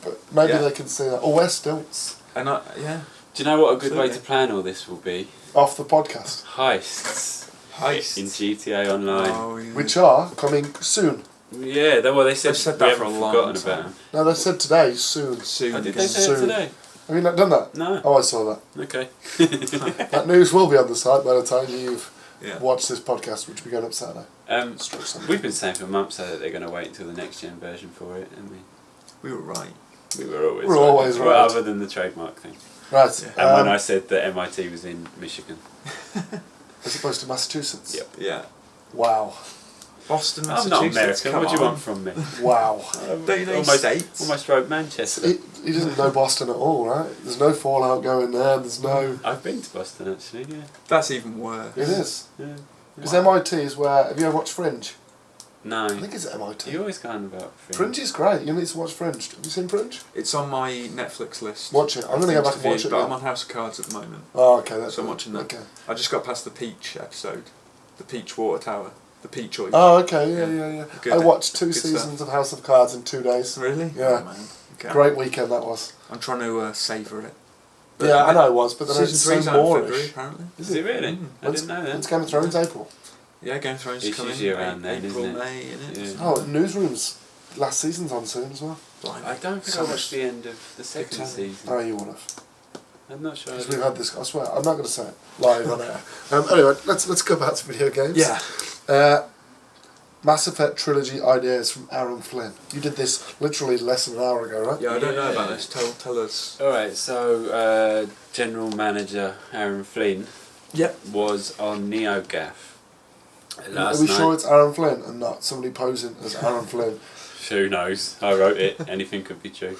But maybe Yeah. they can see that. Or wear stilts. And yeah. Do you know what a good way Absolutely. to plan all this will be? Off the podcast. Heists. Heist. In GTA Online. Oh, yeah. Which are coming soon. Yeah, they said, They've said we that for haven't a long forgotten time. about them. No, they said today, soon. Soon. Oh, did again. they say it Soon. today? Have you not done that? No. Oh, I saw that. Okay. That news will be on the site by the time you've Yeah. watched this podcast, which will be going up Saturday. Stroke Sunday. We've been saying for months that they're going to wait until the next gen version for it, and We were right. we were always We're right. always Well, right. other than the trademark thing. Right. And when I said that MIT was in Michigan. As opposed to Massachusetts. Yep. Yeah. Wow. Boston, I'm Massachusetts. not American. Come What do you on. want from me? Wow. Don't you know almost, states? almost wrote Manchester. He doesn't know Boston at all, right? There's no fallout going there. There's no... I've been to Boston actually. Yeah. That's even worse. It is. Yeah. Because MIT is where... Have you ever watched Fringe? No. I think it's at MIT. You always going about Fringe. Fringe is great. You need to watch Fringe. Have you seen Fringe? It's on my Netflix list. Watch it. I'm going to go back and watch it But I'm now. on House of Cards at the moment. Oh, okay. That's So I'm good. watching that. Okay. I just got past the Peach episode. The Peach Water Tower. The Peach Choice. Oh, okay. Yeah. Good. I watched 2 Good seasons of House of Cards in 2 days. Really? Yeah. Oh, man. Great weekend that was. I'm trying to savour it. But I know it was, but then it's Season 3's so out in moreish. February, apparently. Is it really? I didn't know that. It's Game of Thrones April. Yeah, Game of Thrones is It's coming. usually around then, April, isn't it? May, isn't it? Yeah. Oh, Newsrooms. Last season's on soon as well. I don't think I watched the end of the second season. Oh, you would have. I'm not sure. Because we've had this, I swear, I'm not going to say it live on air. Anyway, let's go back to video games. Yeah. Mass Effect trilogy ideas from Aaron Flynn. You did this literally less than an hour ago, right? Yeah, I don't know about this. Tell us. Alright, so General Manager Aaron Flynn was on NeoGAF last Are we night. sure it's Aaron Flynn and not somebody posing as Aaron Flynn? Who knows? I wrote it. Anything could be true.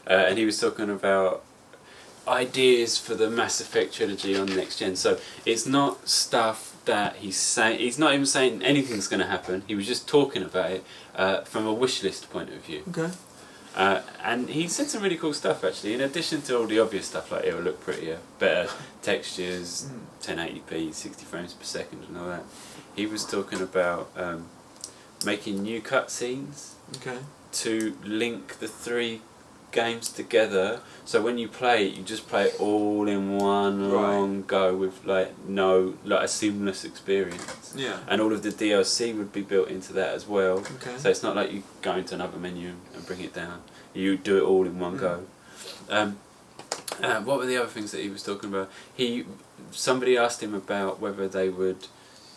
And he was talking about ideas for the Mass Effect trilogy on next gen. So it's not stuff that he's saying. He's not even saying anything's going to happen. He was just talking about it from a wish list point of view. Okay. And he said some really cool stuff actually. In addition to all the obvious stuff like it will look prettier, better textures, 1080p, 60 frames per second, and all that. He was talking about making new cutscenes. Okay. To link the 3 games together, so when you play it, you just play it all in one long go with like a seamless experience. Yeah. And all of the DLC would be built into that as well. Okay. So it's not like you go into another menu and bring it down. You do it all in one go. What were the other things that he was talking about? Somebody asked him about whether they would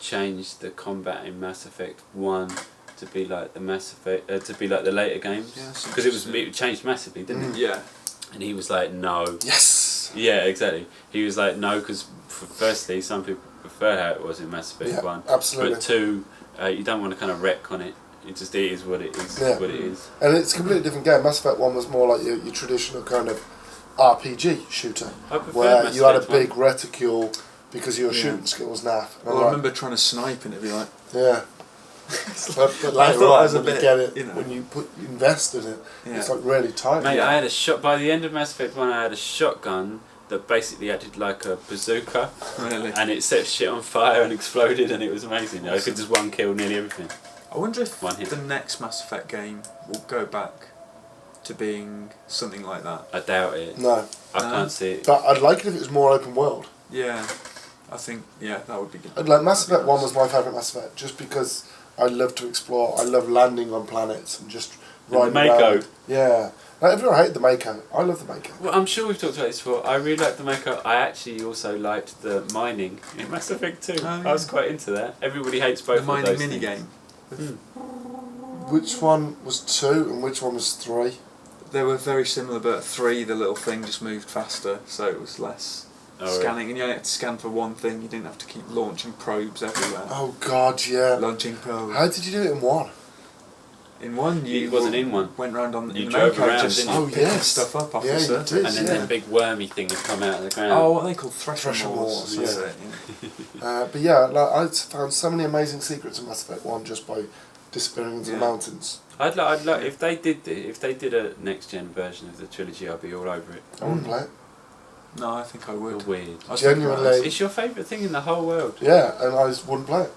change the combat in Mass Effect 1 to be like the Mass Effect, to be like the later games, because it changed massively, didn't it? Yeah. And he was like, no. Yes. Yeah, exactly. He was like, no, because firstly, some people prefer how it was in Mass Effect 1. Absolutely. But 2, you don't want to kind of wreck on it. It is what it is. Yeah. What it is. And it's a completely different game. Mass Effect 1 was more like your traditional kind of RPG shooter, where you had a big reticule because your shooting skills naff. Well, I remember trying to snipe and it'd be like... Yeah. but later on, when you get it, when you invest in it, it's like really tight. Mate, I had a shot by the end of Mass Effect 1. I had a shotgun that basically acted like a bazooka, and it set shit on fire and exploded, and it was amazing. I could just one kill nearly everything. I wonder if the next Mass Effect game will go back to being something like that. I doubt it. No, I can't see it. But I'd like it if it was more open world. Yeah, I think that would be good. Like Mass Effect 1 was my favourite Mass Effect, just because I love to explore. I love landing on planets and just riding around. Yeah. Like, everyone hated the Mako. I love the Mako. Well, I'm sure we've talked about this before. I really liked the Mako. I actually also liked the mining in Mass Effect 2. I was quite into that. Everybody hates both of those things. The mining minigame. Which one was 2 and which one was 3? They were very similar, but 3, the little thing just moved faster, so it was less scanning. Really? And you only had to scan for one thing. You didn't have to keep launching probes everywhere. Oh God, yeah. Launching probes. How did you do it in 1? In 1, you wasn't in 1. Went round on you drove around, just picking stuff up off the surface. Did, and then that big wormy thing would come out of the ground. Oh, what are they called? Thresher Moors. But yeah, like, I found so many amazing secrets in Mass Effect 1 just by disappearing into the mountains. I'd like if they did a next gen version of the trilogy, I'd be all over it. I wouldn't play it. No, I think I would. You're weird. Genuinely. It's your favourite thing in the whole world. Yeah, and I just wouldn't play it.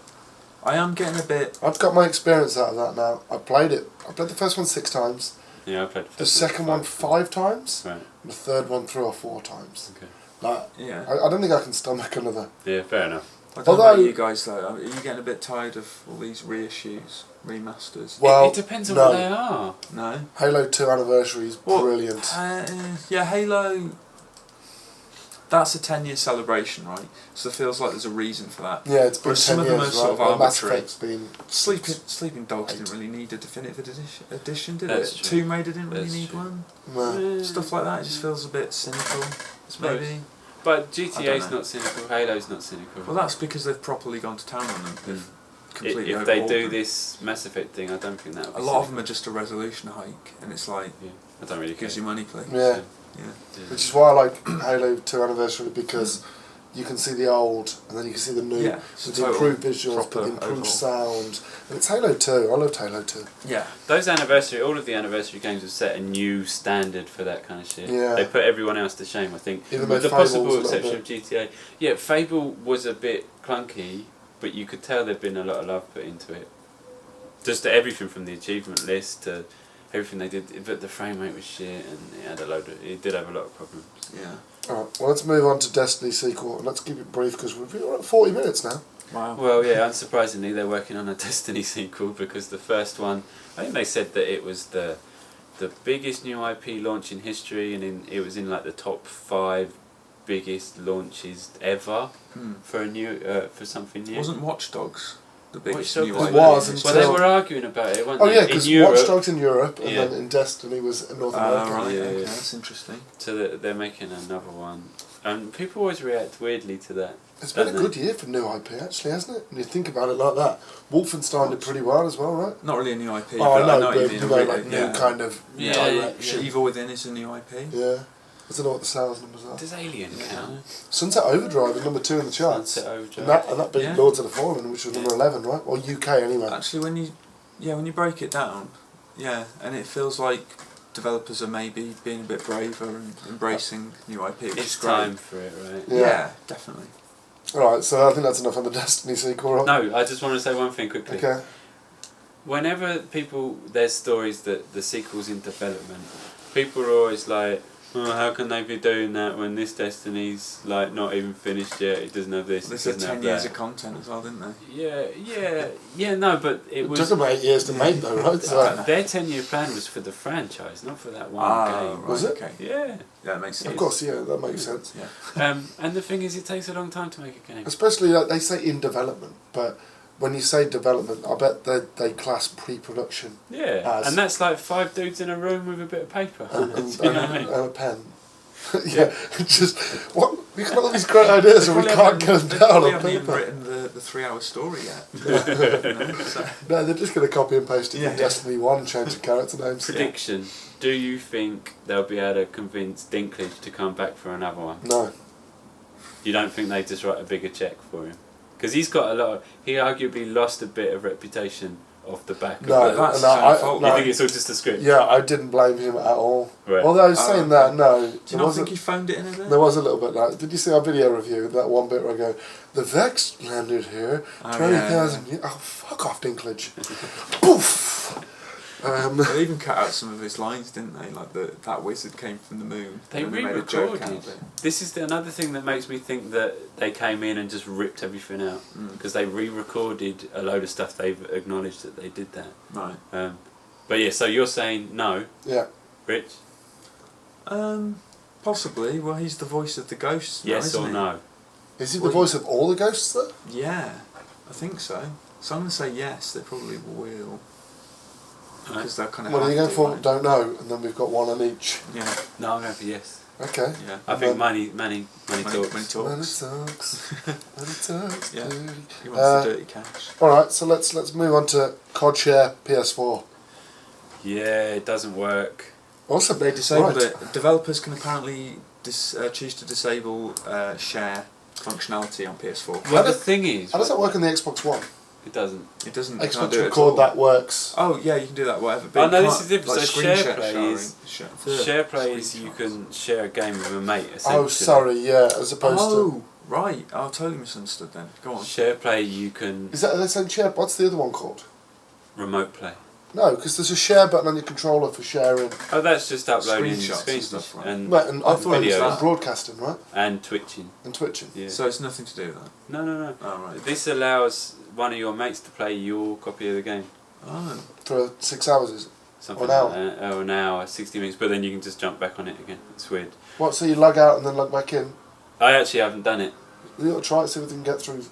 I am getting a bit... I've got my experience out of that now. I played it. I played the first one 6 times. Yeah, I played the second one 5 times. Right. And the third one 3 or 4 times. Okay. Like, yeah. I don't think I can stomach another. Yeah, fair enough. I don't know about you guys though. Are you getting a bit tired of all these reissues, remasters? Well, it depends on what they are. No. Halo 2 Anniversary is brilliant. Yeah, Halo... That's a 10-year celebration, right? So it feels like there's a reason for that. Yeah, it's been 10 some years, of them are sort of arbitrary. Been Sleeping Dogs didn't really need a definitive edition, did That's it? true. Tomb Raider didn't really need one. No. Stuff like that, it just feels a bit cynical. Maybe. But GTA's not cynical, Halo's not cynical. Well, that's because they've properly gone to town on them. They've completely if they do this Mass Effect thing, I don't think that would be a lot of them are just a resolution hike, and it's like, I don't really care. Gives you money, please. Yeah. Which is why I like Halo 2 Anniversary, because you can see the old and then you can see the new, with the improved visuals, but the improved sound. And it's Halo 2. I loved Halo 2. Yeah. All of the anniversary games have set a new standard for that kind of shit. Yeah. They put everyone else to shame, I think. Even with though the possible exception of GTA. Yeah, Fable was a bit clunky, but you could tell there'd been a lot of love put into it. Just to everything from the achievement list to everything they did, but the frame rate was shit, and it did have a lot of problems. Yeah. Alright, well let's move on to Destiny sequel, and let's keep it brief because we're at 40 minutes now. Wow. Well, yeah, unsurprisingly, they're working on a Destiny sequel because the first one, I think they said that it was the biggest new IP launch in history, and it was in like the top 5 biggest launches ever for a new for something new. Wasn't Watch Dogs the biggest Watch new Dogs IP? was in well, they were arguing about it, weren't Oh they? yeah, because In Europe. Watch Dogs in Europe, and Yeah. then in Destiny was in North America. Right, Yeah, okay, yeah. that's interesting. So they're making another one, and people always react weirdly to that. It's been a don't good year for new IP, actually, hasn't it? When you think about it like that. Wolfenstein did pretty well as well, right? Not really a new IP, Oh, but I know, what but you you mean. know, like new kind of Yeah, direction. Evil Within is a new IP. Yeah. I don't know what the sales numbers are. Does Alien count? Sunset Overdrive is number 2 in the charts. Sunset Overdrive. And that beat Yeah. Lords of the Fallen, which was number 11, right? Or UK anyway. Actually, when you break it down, yeah, and it feels like developers are maybe being a bit braver and embracing new IP, which is It's great. time for it, right? Yeah, definitely. Alright, so I think that's enough on the Destiny sequel, right? No, I just want to say one thing quickly. Okay. Whenever there's stories that the sequel's in development, people are always like, oh, how can they be doing that when this Destiny's like not even finished yet? It doesn't have this. They It said doesn't 10 have years that. of content as well, didn't they? Yeah. No, but it It was. took about 8 years to make though, right? So, Their 10-year plan was for the franchise, not for that one game. Right, Was it? Okay. Yeah. Yeah, that makes sense. of course, yeah, that makes sense. Yeah. And the thing is, it takes a long time to make a game. Especially, like, they say in development, but when you say development, I bet they class pre-production Yeah, As- and that's like 5 dudes in a room with a bit of paper. and, You know what I mean? and a pen. Yeah, just, what? We got all these great ideas and we can't get them down We on haven't even paper. written the 3-hour story yet. You know, so. No, they're just going to copy and paste it Yeah, from yeah. Destiny 1, change the character names. Prediction. Do you think they'll be able to convince Dinklage to come back for another one? No. You don't think they just write a bigger check for him? Because he's got a lot of... He arguably lost a bit of reputation off the back No, of that's no, his own fault. You no. think it's all just a script? Yeah, I didn't blame him at all. Right. Although saying that, no. Do you not think he phoned it in a bit? There was a little bit like, did you see our video review, that one bit where I go, the Vex landed here, Oh, 20,000 years, oh fuck off Dinklage. Poof! They even cut out some of his lines, didn't they? Like that wizard came from the moon. They and made a joke out re-recorded. of it. This is another thing that makes me think that they came in and just ripped everything out. Because they re-recorded a load of stuff. They've acknowledged that they did that. Right. But yeah, so you're saying no, Yeah. Rich? Possibly. Well, he's the voice of the ghosts now, Yes isn't or he? no? Is he the voice of all the ghosts though? Yeah, I think so. So I'm going to say yes, they probably will. Because they're kind of. What are you going for? Don't know, and then we've got one on each. Yeah. No, I'm going for yes. Okay. Yeah. I think money talks. Money Money talks. talks. Money talks. Yeah. Dirty. He wants the dirty cash. Alright, so let's move on to COD Share PS4. Yeah, it doesn't work. Awesome. They disabled Right. it. Developers can apparently choose to disable share functionality on PS4. Well, does- the thing is, How does that work on the Xbox One? it doesn't. It doesn't. You can't Xbox do it at Record all. that works. Oh yeah, you can do that. Whatever. Oh, But no, you this can't, is different. Like, So screen SharePlay sharing, is- share- SharePlay is you screenshots. can share a game with a mate, essentially. Oh, sorry, yeah, as opposed Oh right, I totally misunderstood then. Go on. SharePlay you can to... Is that the same share? What's the other one called? remote play. No, because there's a share button on your controller for sharing. Oh, that's just uploading Screenshots and screenshots stuff, right? and Right, and I thought it was videos that. broadcasting, right? and twitching. And twitching. Yeah. So it's nothing to do with that. No. Oh right. This allows one of your mates to play your copy of the game. Oh. For 6 hours, is it? Something Or an like that. Oh, an hour, 60 minutes, but then you can just jump back on it again. It's weird. What, so you log out and then log back in? I actually haven't done it. You ought to try it, see if we can get through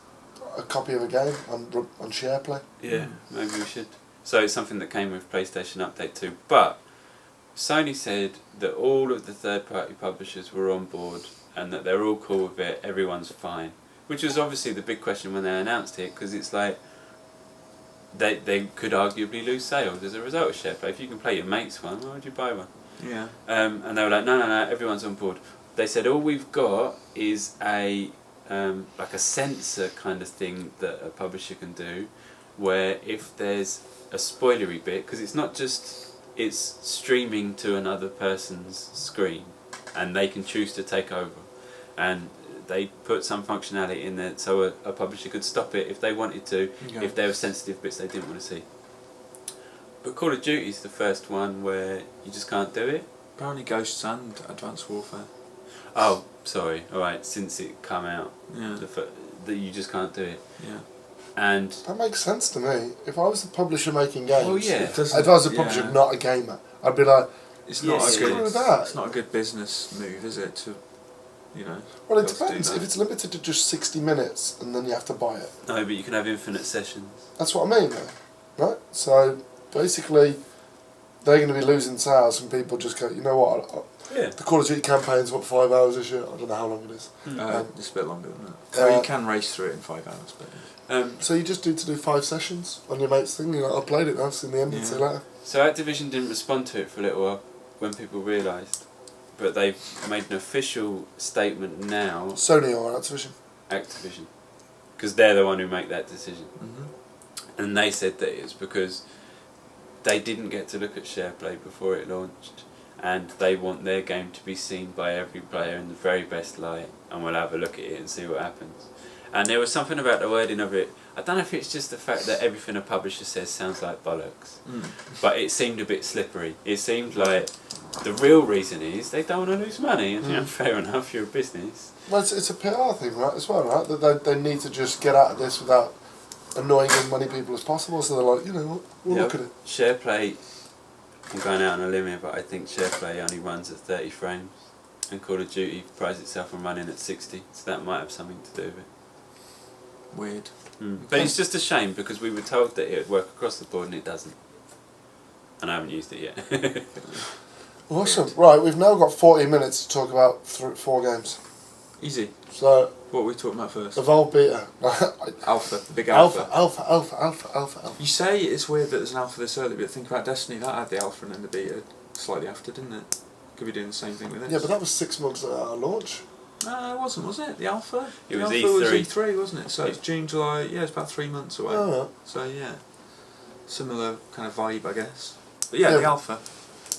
a copy of a game on SharePlay. Yeah, maybe we should. So it's something that came with PlayStation Update 2. But Sony said that all of the third-party publishers were on board and that they're all cool with it, everyone's fine. Which was obviously the big question when they announced it, because it's like they could arguably lose sales as a result of SharePlay. If you can play your mate's one, why would you buy one? Yeah. And they were like, no, everyone's on board. They said all we've got is a like a sensor kind of thing that a publisher can do, where if there's a spoilery bit, because it's not just it's streaming to another person's screen, and they can choose to take over, and they put some functionality in there so a publisher could stop it if they wanted to, Okay. if there were sensitive bits they didn't want to see. But Call of Duty's the first one where you just can't do it. Apparently Ghosts and Advanced Warfare. Oh, sorry. All right, since it come out, Yeah. that you just can't do it. Yeah. And that makes sense to me. If I was the publisher making games, well, yeah. if I was the publisher, not a gamer, I'd be like, it's Yeah, not a screw good. with that. It's not a good business move, is it? To, you know. well, it be able to do depends. that. If it's limited to just 60 minutes and then you have to buy it, no, but you can have infinite sessions. that's what I mean, though, right? So basically, they're going to be losing sales and people just go, you know what? Yeah. The Call of Duty campaign's what 5 hours this year. I don't know how long it is. It's a bit longer than that. You can race through it in 5 hours, but. So you just need to do 5 sessions on your mate's thing. You're like, I played it. That's in the end. See you later. So Activision didn't respond to it for a little while when people realised, but they've made an official statement now. Sony or Activision? Activision, because they're the one who make that decision. Mm-hmm. And they said that it's because they didn't get to look at SharePlay before it launched, and they want their game to be seen by every player in the very best light, and we'll have a look at it and see what happens. And there was something about the wording of it. I don't know if it's just the fact that everything a publisher says sounds like bollocks, but it seemed a bit slippery. It seemed like the real reason is they don't want to lose money, and you know, fair enough, you're a business. Well, it's a PR thing, right, as well, right? That they need to just get out of this without annoying as many people as possible, so they're like, you know what, we'll look at it. SharePlay, I'm going out on a limb here, but I think SharePlay only runs at 30 frames, and Call of Duty prides itself on running at 60, so that might have something to do with it. Weird. But it's just a shame because we were told that it would work across the board and it doesn't. And I haven't used it yet. Awesome. Right, we've now got 40 minutes to talk about 4 games. Easy. So, What are we talking about first? Evolve Beta. Alpha. The big alpha. Alpha. You say it's weird that there's an alpha this early, but think about Destiny. That had the alpha and then the beta slightly after, didn't it? Could be doing the same thing with this. Yeah, but that was 6 months at our launch. No, it wasn't, was it? The alpha? It The was alpha E3. was E3, wasn't it? So it's June, July, yeah, it's about 3 months away. Oh, So yeah, similar kind of vibe, I guess. But yeah, Yeah. the alpha.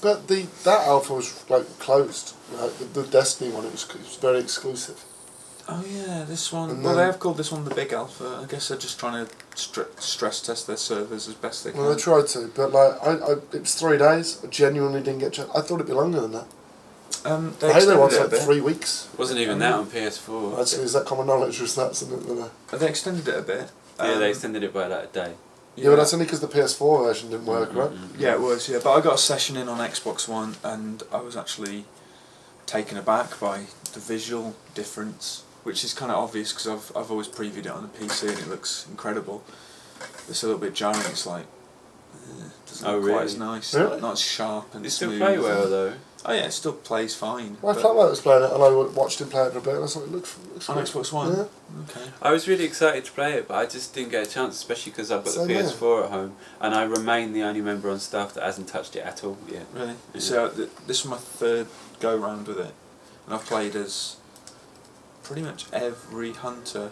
but that alpha was like closed. Like, the Destiny one, it was very exclusive. Oh yeah, this one. And Well, they then- have called this one the big alpha. I guess they're just trying to stress test their servers as best they can. Well, they tried to, but like it was 3 days. I genuinely didn't get a chance. I thought it'd be longer than that. They The Halo extended one's it a like bit. 3 weeks. Wasn't even that on PS4. Actually, is that common knowledge or is that something that... They extended it a bit. Yeah, they extended it by like a day. Yeah, but that's only because the PS4 version didn't work, right? Yeah, it was. Yeah, but I got a session in on Xbox One, and I was actually taken aback by the visual difference, which is kind of obvious because I've always previewed it on a PC and it looks incredible. It's a little bit jarring. It's like doesn't look quite as nice, Really? not as sharp and It smooth. still play well though. Oh yeah, it still plays fine. Well, I but felt like I was playing it and I watched him play it for a bit and I thought it looks on good. Xbox One. Yeah. Okay. I was really excited to play it, but I just didn't get a chance, especially because I've got the Same here. PS4 at home, and I remain the only member on staff that hasn't touched it at all yet. Really? Yeah. So this is my 3rd go round with it, and I've played as pretty much every hunter.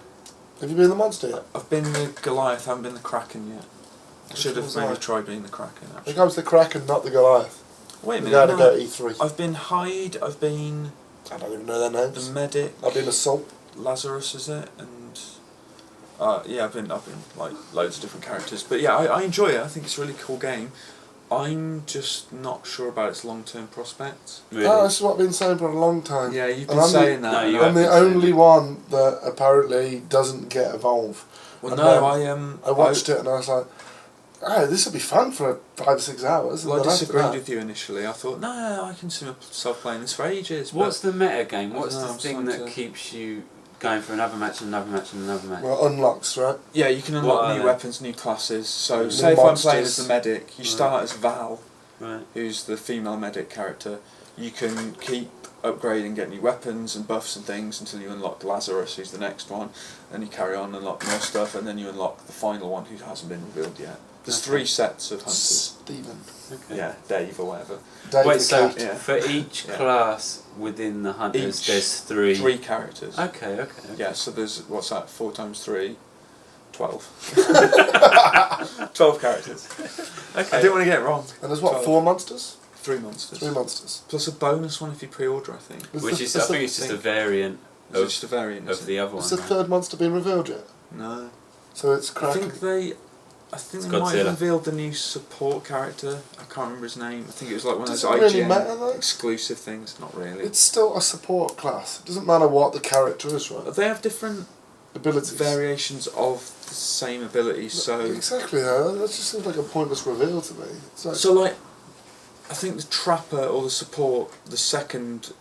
Have you been the monster yet? I've been the Goliath, I haven't been the Kraken yet. I Which should have one's maybe that? tried being the Kraken I actually. think I was the Kraken, not the Goliath. Wait a The minute. guy that no. got E3. I've been Hyde, I've been I don't even know their the names. Medic, I've been Assault. Lazarus is it, and yeah, I've been like loads of different characters. But yeah, I enjoy it. I think it's a really cool game. I'm just not sure about its long-term prospects. Really? Oh, this is what I've been saying for a long time. Yeah, you've And been I'm saying No, that. you and I'm have the been saying only it. one that apparently doesn't get Evolve. well, And no, I watched it and I was like, oh, this will be fun for 5 or 6 hours. And Well, I then after disagreed that- with you initially. I thought, no, I can see myself playing this for ages. What's but the meta game? What's I don't the know, thing I'm that starting to- keeps you going for another match and another match and another match? Well, unlocks, right? yeah, you can What unlock are new they? weapons, new classes. So, New say if I'm playing as monsters. the medic, you Right. start as Val, Right. who's the female medic character. You can keep upgrading, get new weapons and buffs and things until you unlock Lazarus, who's the next one. Then you carry on and unlock more stuff, and then you unlock the final one who hasn't been revealed yet. There's Okay. 3 sets of hunters. Steven. Okay. Yeah, Dave or whatever. Dave Wait, the so cat. Yeah. for each Yeah. class within the hunters, Each there's 3. 3 characters. Okay. Yeah, so there's, what's that, 4 times 3? 12. 12 characters. Okay. I didn't want to get it wrong. And there's what, 12. 4 monsters? 3 monsters. 3 monsters. Plus a bonus one if you pre-order, I think. Which is, I think it's just a variant Is it just a variant? of the other one. Is the right? 3rd monster been revealed yet? No. So it's I Kraken. think they I think It's they might have Godzilla. revealed the new support character. I can't remember his name. I think it was like one of those Does it really IGN matter, though? exclusive things. Not really. It's still a support class. It doesn't matter what the character is, right? They have different Abilities. variations of the same abilities. So exactly, that just seems like a pointless reveal to me. It's like, so like, I think the trapper or the support, the second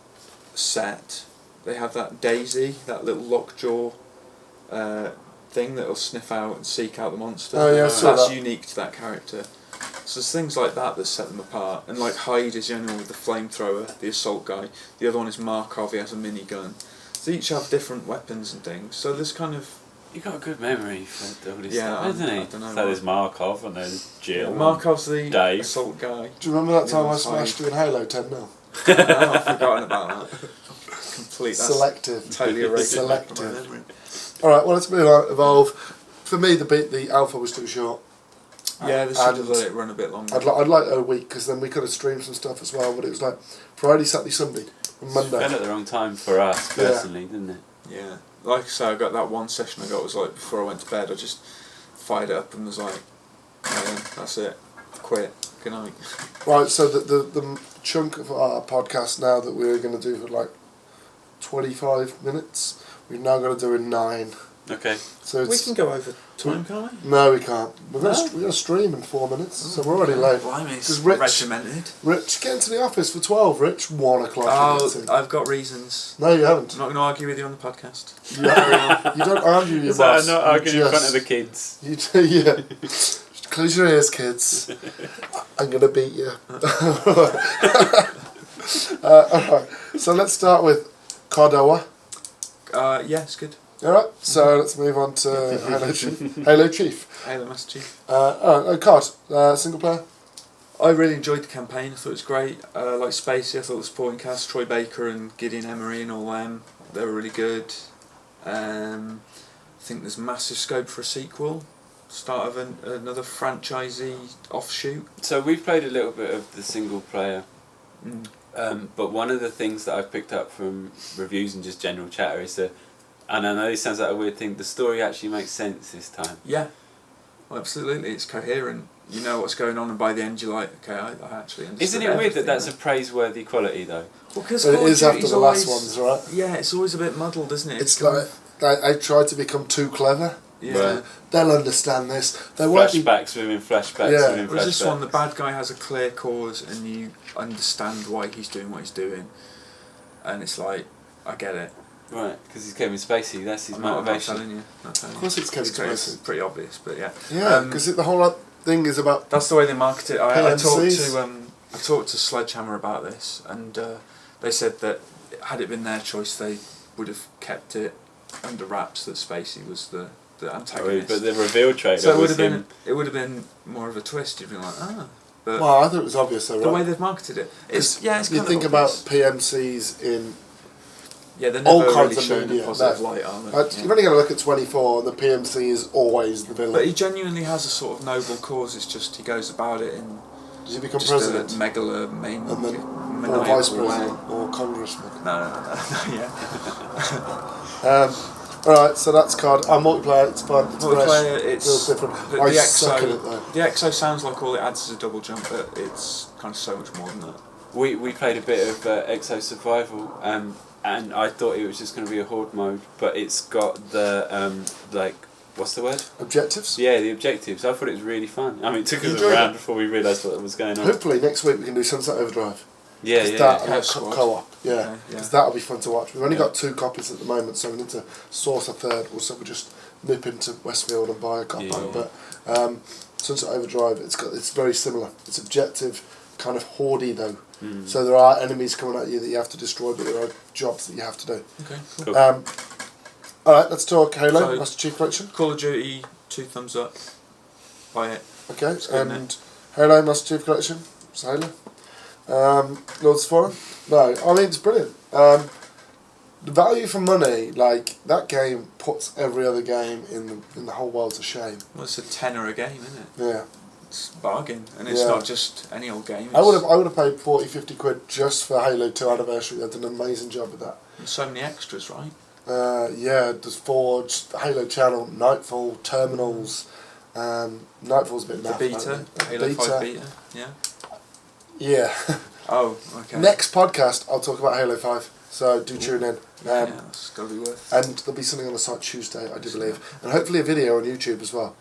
set, they have that Daisy, that little lockjaw thing that'll sniff out and seek out the monster. Oh, yeah, I saw that's that. unique to that character. So there's things like that set them apart. And like Hyde is the only one with the flamethrower, the assault guy. The other one is Markov, he has a minigun. So each have different weapons and things. So there's kind of... You got a good memory for all this Yeah, stuff, hasn't he? I don't know So why. there's Markov and there's Jill. Markov's the Dave. assault guy. do you remember that time Yeah, I it's smashed you in Halo 10 0? No, I've forgotten about that. Complete. That's Selective. totally erased from my Selective. memory. Alright, well, let's move on. Evolve. For me, the alpha was too short. Yeah, they should have And let it run a bit longer. I'd like a week, because then we could have streamed some stuff as well, but it was like Friday, Saturday, Sunday, and Monday. Fell at the wrong time for us, personally, didn't it? Yeah, like I say, I got that one session I got was like before I went to bed. I just fired it up and was like, yeah, that's it, quit, good night. Right, so the chunk of our podcast now that we're going to do for like 25 minutes, we've now got to do in 9. Okay. So We it's, can go over time, can't we? no, we can't. We're No? going to stream in 4 minutes, so we're already late. Blimey, it's Because Rich- regimented. Rich, get into the office for 12, Rich. 1 o'clock. Oh, you're getting. I've got reasons. No, you haven't. I'm not going to argue with you on the podcast. You don't argue your Is that boss. not You arguing in front just- of the kids? You do, yeah. Just close your ears, kids. I'm going to beat you. Alright, so let's start with Cordoa. Yeah, it's good. Alright, so let's move on to Halo Chief. Halo Chief. Halo Master Chief. COD, single player. I really enjoyed the campaign. I thought it was great. Like Spacey, I thought the supporting cast, Troy Baker and Gideon Emery and all them, they were really good. I think there's massive scope for a sequel. Start of another franchisee offshoot. So we've played a little bit of the single player, but one of the things that I've picked up from reviews and just general chatter is that, and I know this sounds like a weird thing, the story actually makes sense this time. Yeah, well, absolutely. It's coherent. You know what's going on, and by the end you're like, okay, I actually understand. Isn't it weird that that's a praiseworthy quality though? Well, because But it is after the last ones, right? Yeah, it's always a bit muddled, isn't it? It's kind like I tried to become too clever. yeah. Right. They'll understand this. They won't be. Flashbacks within flashbacks Yeah. within Whereas this one, the flashbacks. bad guy has a clear cause, and you understand why he's doing what he's doing, and it's like, I get it. Right, because he's Kevin Spacey, that's his I'm not motivation. telling you. Not telling Of course, it's Kevin It's Spacey. pretty obvious, but yeah. Yeah, because the whole thing is about. That's the way they market it. I PMCs. talked to Sledgehammer about this, and they said that had it been their choice, they would have kept it under wraps that Spacey was the antagonist. But the reveal trailer so it would was have been him. it would have been more of a twist. You'd be like, ah. But Well, I thought it was obvious though, the way right? they've marketed it, it's You kind think of about obvious. PMCs in. Yeah, they're all never kinds really of shown media, a positive no. light, are they? You've only got to look at 24, and the PMC is always the villain. But he genuinely has a sort of noble cause. It's just he goes about it in Does he become just president? a megalomaniac, And then, or maniacal vice way. president, or congressman. No, yeah. Alright, so that's COD. Multiplayer, it's fun, it's Multiplayer, fresh, it's feels different. the I XO suck at it though. The XO sounds like all it adds is a double jump, but it's kind of so much more than that. We played a bit of Exo Survival, and I thought it was just going to be a horde mode, but it's got the, what's the word? Objectives? Yeah, the objectives. I thought it was really fun. I mean, it took You us enjoyed around it? before we realised what was going on. Hopefully next week we can do Sunset Overdrive. Yeah, Because yeah. that, yeah. and Squad. co-op, yeah. Okay, yeah. Because that'll be fun to watch. We've only Yeah. got 2 copies at the moment, so we need to source a third, or so we just nip into Westfield and buy a copy. Yeah. But Sunset Overdrive, it's very similar. It's objective, kind of hoardy though. Mm. So there are enemies coming at you that you have to destroy, but there are jobs that you have to do. Okay. Cool. Alright, let's talk Halo, So- Master Chief Collection. Call of Duty, 2 thumbs up. Buy it. Okay, It's good, and Halo, Master Chief Collection. It's Halo. Lords of Fallen. No, I mean it's brilliant. The value for money, like that game, puts every other game in the whole world to shame. Well, it's a tenner a game, isn't it? Yeah, It's a bargain, and it's Yeah. not just any old game. I would have paid 40-50 quid just for Halo 2 Anniversary. They did an amazing job with that. There's so many extras, right? Yeah, there's Forge, the Halo Channel, Nightfall, Terminals, Nightfall's a bit naff. The beta, Halo 5 beta, yeah. Yeah. Oh, okay. Next podcast, I'll talk about Halo 5. So do tune in. Yeah, it's got to be worth. And there'll be something on the site Tuesday, I do believe, and hopefully a video on YouTube as well.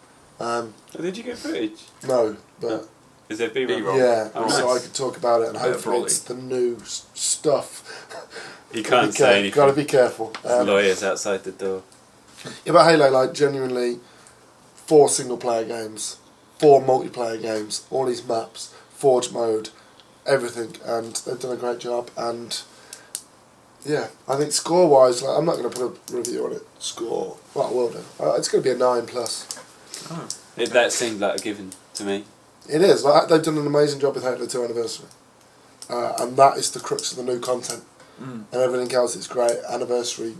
Did you get footage? No, but is there B-roll? yeah, Oh, so nice. I could talk about it, and hopefully it's the new stuff. You can't say anything. Got to be careful. Lawyers outside the door. Yeah, but Halo, like, genuinely, 4 single-player games, 4 multiplayer games, all these maps, Forge mode, everything, and they've done a great job. And yeah, I think score-wise, like, I'm not going to put a review on it. Score, well, I will do. It's going to be a 9+. Oh. That seemed like a given to me. It is. Like, they've done an amazing job with Halo 2 Anniversary, and that is the crux of the new content. And everything else is great. Anniversary,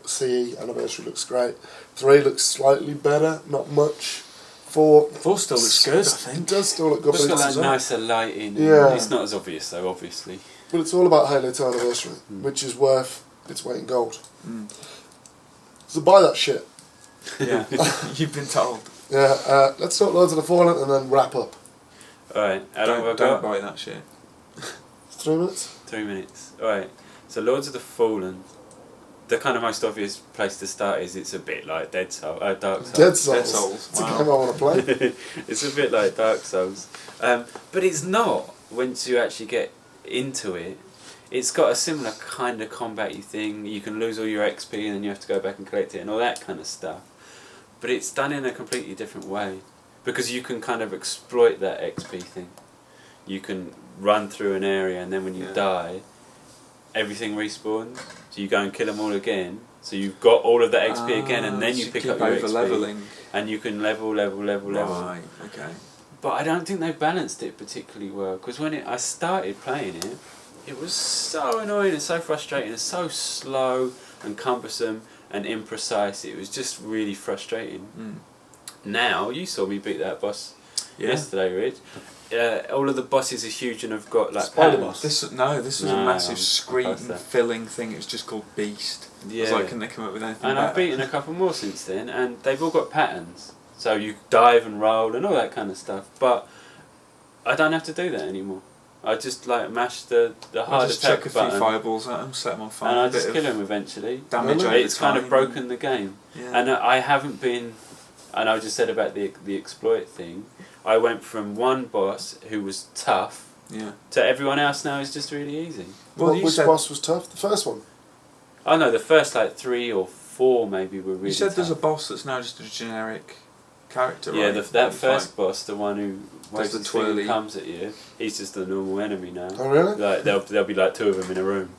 CE Anniversary looks great. 3 looks slightly better, not much. 4 still looks good, I think. It does still look good. It's But got it's, that nicer lighting. Yeah. It's not as obvious though, obviously. but it's all about Halo 2 Anniversary, which is worth its weight in gold. So buy that shit. Yeah, you've been told. Yeah, let's talk Lords of the Fallen and then wrap up. Alright, how long have I Don't got? buy that shit. 3 minutes? 3 minutes. Alright, so Lords of the Fallen, the kind of most obvious place to start is it's a bit like Dark Souls. Dead Souls. Dead Souls. It's a Wow. game I want to play. It's a bit like Dark Souls. But it's not once you actually get into it. It's got a similar kind of combat-y thing. You can lose all your XP and then you have to go back and collect it and all that kind of stuff. But it's done in a completely different way. Because you can kind of exploit that XP thing. You can run through an area and then when you die, everything respawns. So you go and kill them all again. So you've got all of that XP again and then you so pick keep up your XP. over-leveling. And you can level. Right, okay. But I don't think they balanced it particularly well. Because when I started playing it, it was so annoying and so frustrating and so slow and cumbersome and imprecise. It was just really frustrating. Now, you saw me beat that boss yesterday, Rich. All of the bosses are huge and have got like Spider patterns. boss. This was a massive screen-filling thing. It was just called Beast. Yeah. I was like, can they come up with anything And better? I've beaten a couple more since then, and they've all got patterns. So you dive and roll and all that kind of stuff. But I don't have to do that anymore. I just like mash the hard I just attack chuck a button. few fireballs at them, set them on fire. And I a bit just of kill him eventually. damage over It's kind of time. broken the game. Yeah. And I haven't been... And I just said about the exploit thing. I went from one boss who was tough to everyone else now is just really easy. Well, Which boss was tough? The first one? Oh no, the first like 3 or 4 maybe were really You said tough. there's a boss that's now just a generic character, Yeah, right? that first boss, the one who waves the his finger and twirly. comes at you, he's just a normal enemy now. Oh, really? Like there'll be like 2 of them in a room.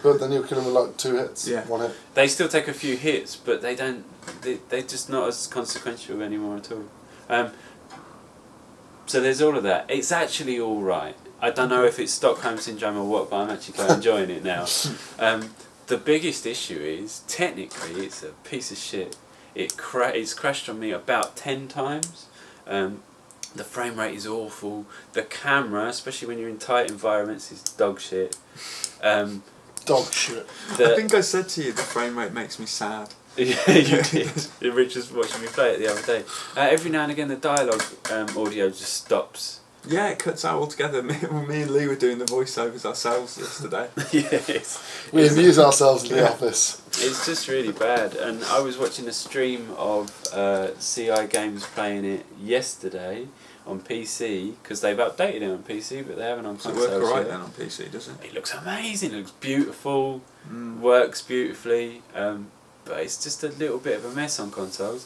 But then you'll kill him with like 2 hits. Yeah. 1 hit. They still take a few hits, but they don't. They're just not as consequential anymore at all. So there's all of that. It's actually all right. I don't know if it's Stockholm syndrome or what, but I'm actually quite enjoying it now. The biggest issue is technically it's a piece of shit. It's crashed on me about 10 times. The frame rate is awful. The camera, especially when you're in tight environments, is dog shit. Dog shit. I think I said to you the frame rate makes me sad. Yeah, you did. Rich was watching me play it the other day. Every now and again, the dialogue audio just stops. Yeah, it cuts out altogether. Me and Lee were doing the voiceovers ourselves yesterday. Yes. We amuse ourselves in the office. It's just really bad. And I was watching a stream of CI Games playing it yesterday on PC, because they've updated it on PC, but they haven't on Does it console. work alright then on PC, does it? It looks amazing, it looks beautiful, works beautifully, but it's just a little bit of a mess on consoles.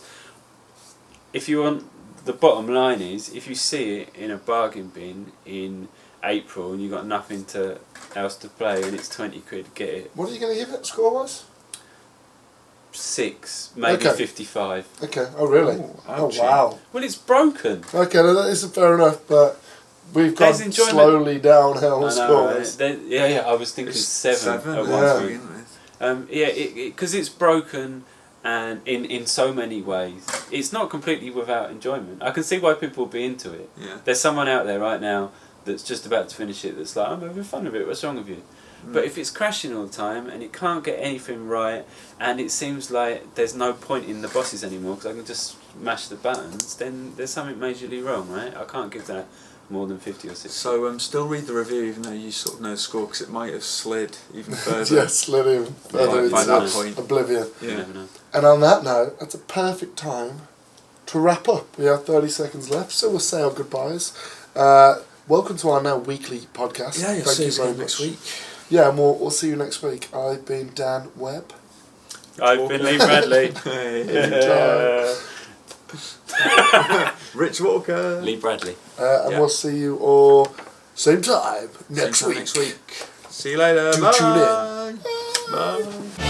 If you want, the bottom line is, if you see it in a bargain bin in April and you've got nothing else to play and it's 20 quid, get it. What are you going to give it score-wise? 6, maybe Okay. 55. Okay. Oh, really? Oh, wow. Well, it's broken. Okay, no, that isn't fair enough, but we've gone There's enjoyment. slowly downhill I know, scores. yeah, I was thinking It's 7 at yeah. one Yeah. point. Begin with. Because it's broken and in so many ways. It's not completely without enjoyment. I can see why people will be into it. Yeah. There's someone out there right now that's just about to finish it that's like, I'm having fun with it, what's wrong with you? But if it's crashing all the time and it can't get anything right, and it seems like there's no point in the bosses anymore because I can just mash the buttons, then there's something majorly wrong, right? I can't give that more than 50 or 60. So still read the review even though you sort of know the score, because it might have slid even further. Yeah, slid even further by into that point. oblivion. You never know. And on that note, that's a perfect time to wrap up. We have 30 seconds left, so we'll say our goodbyes. Welcome to our now weekly podcast. Yeah, you'll see us again next week. Yeah, and we'll see you next week. I've been Dan Webb. I've been Lee Bradley. Rich Walker. Lee Bradley. And we'll see you all same time next week. See you later. Do Bye. tune in. Bye.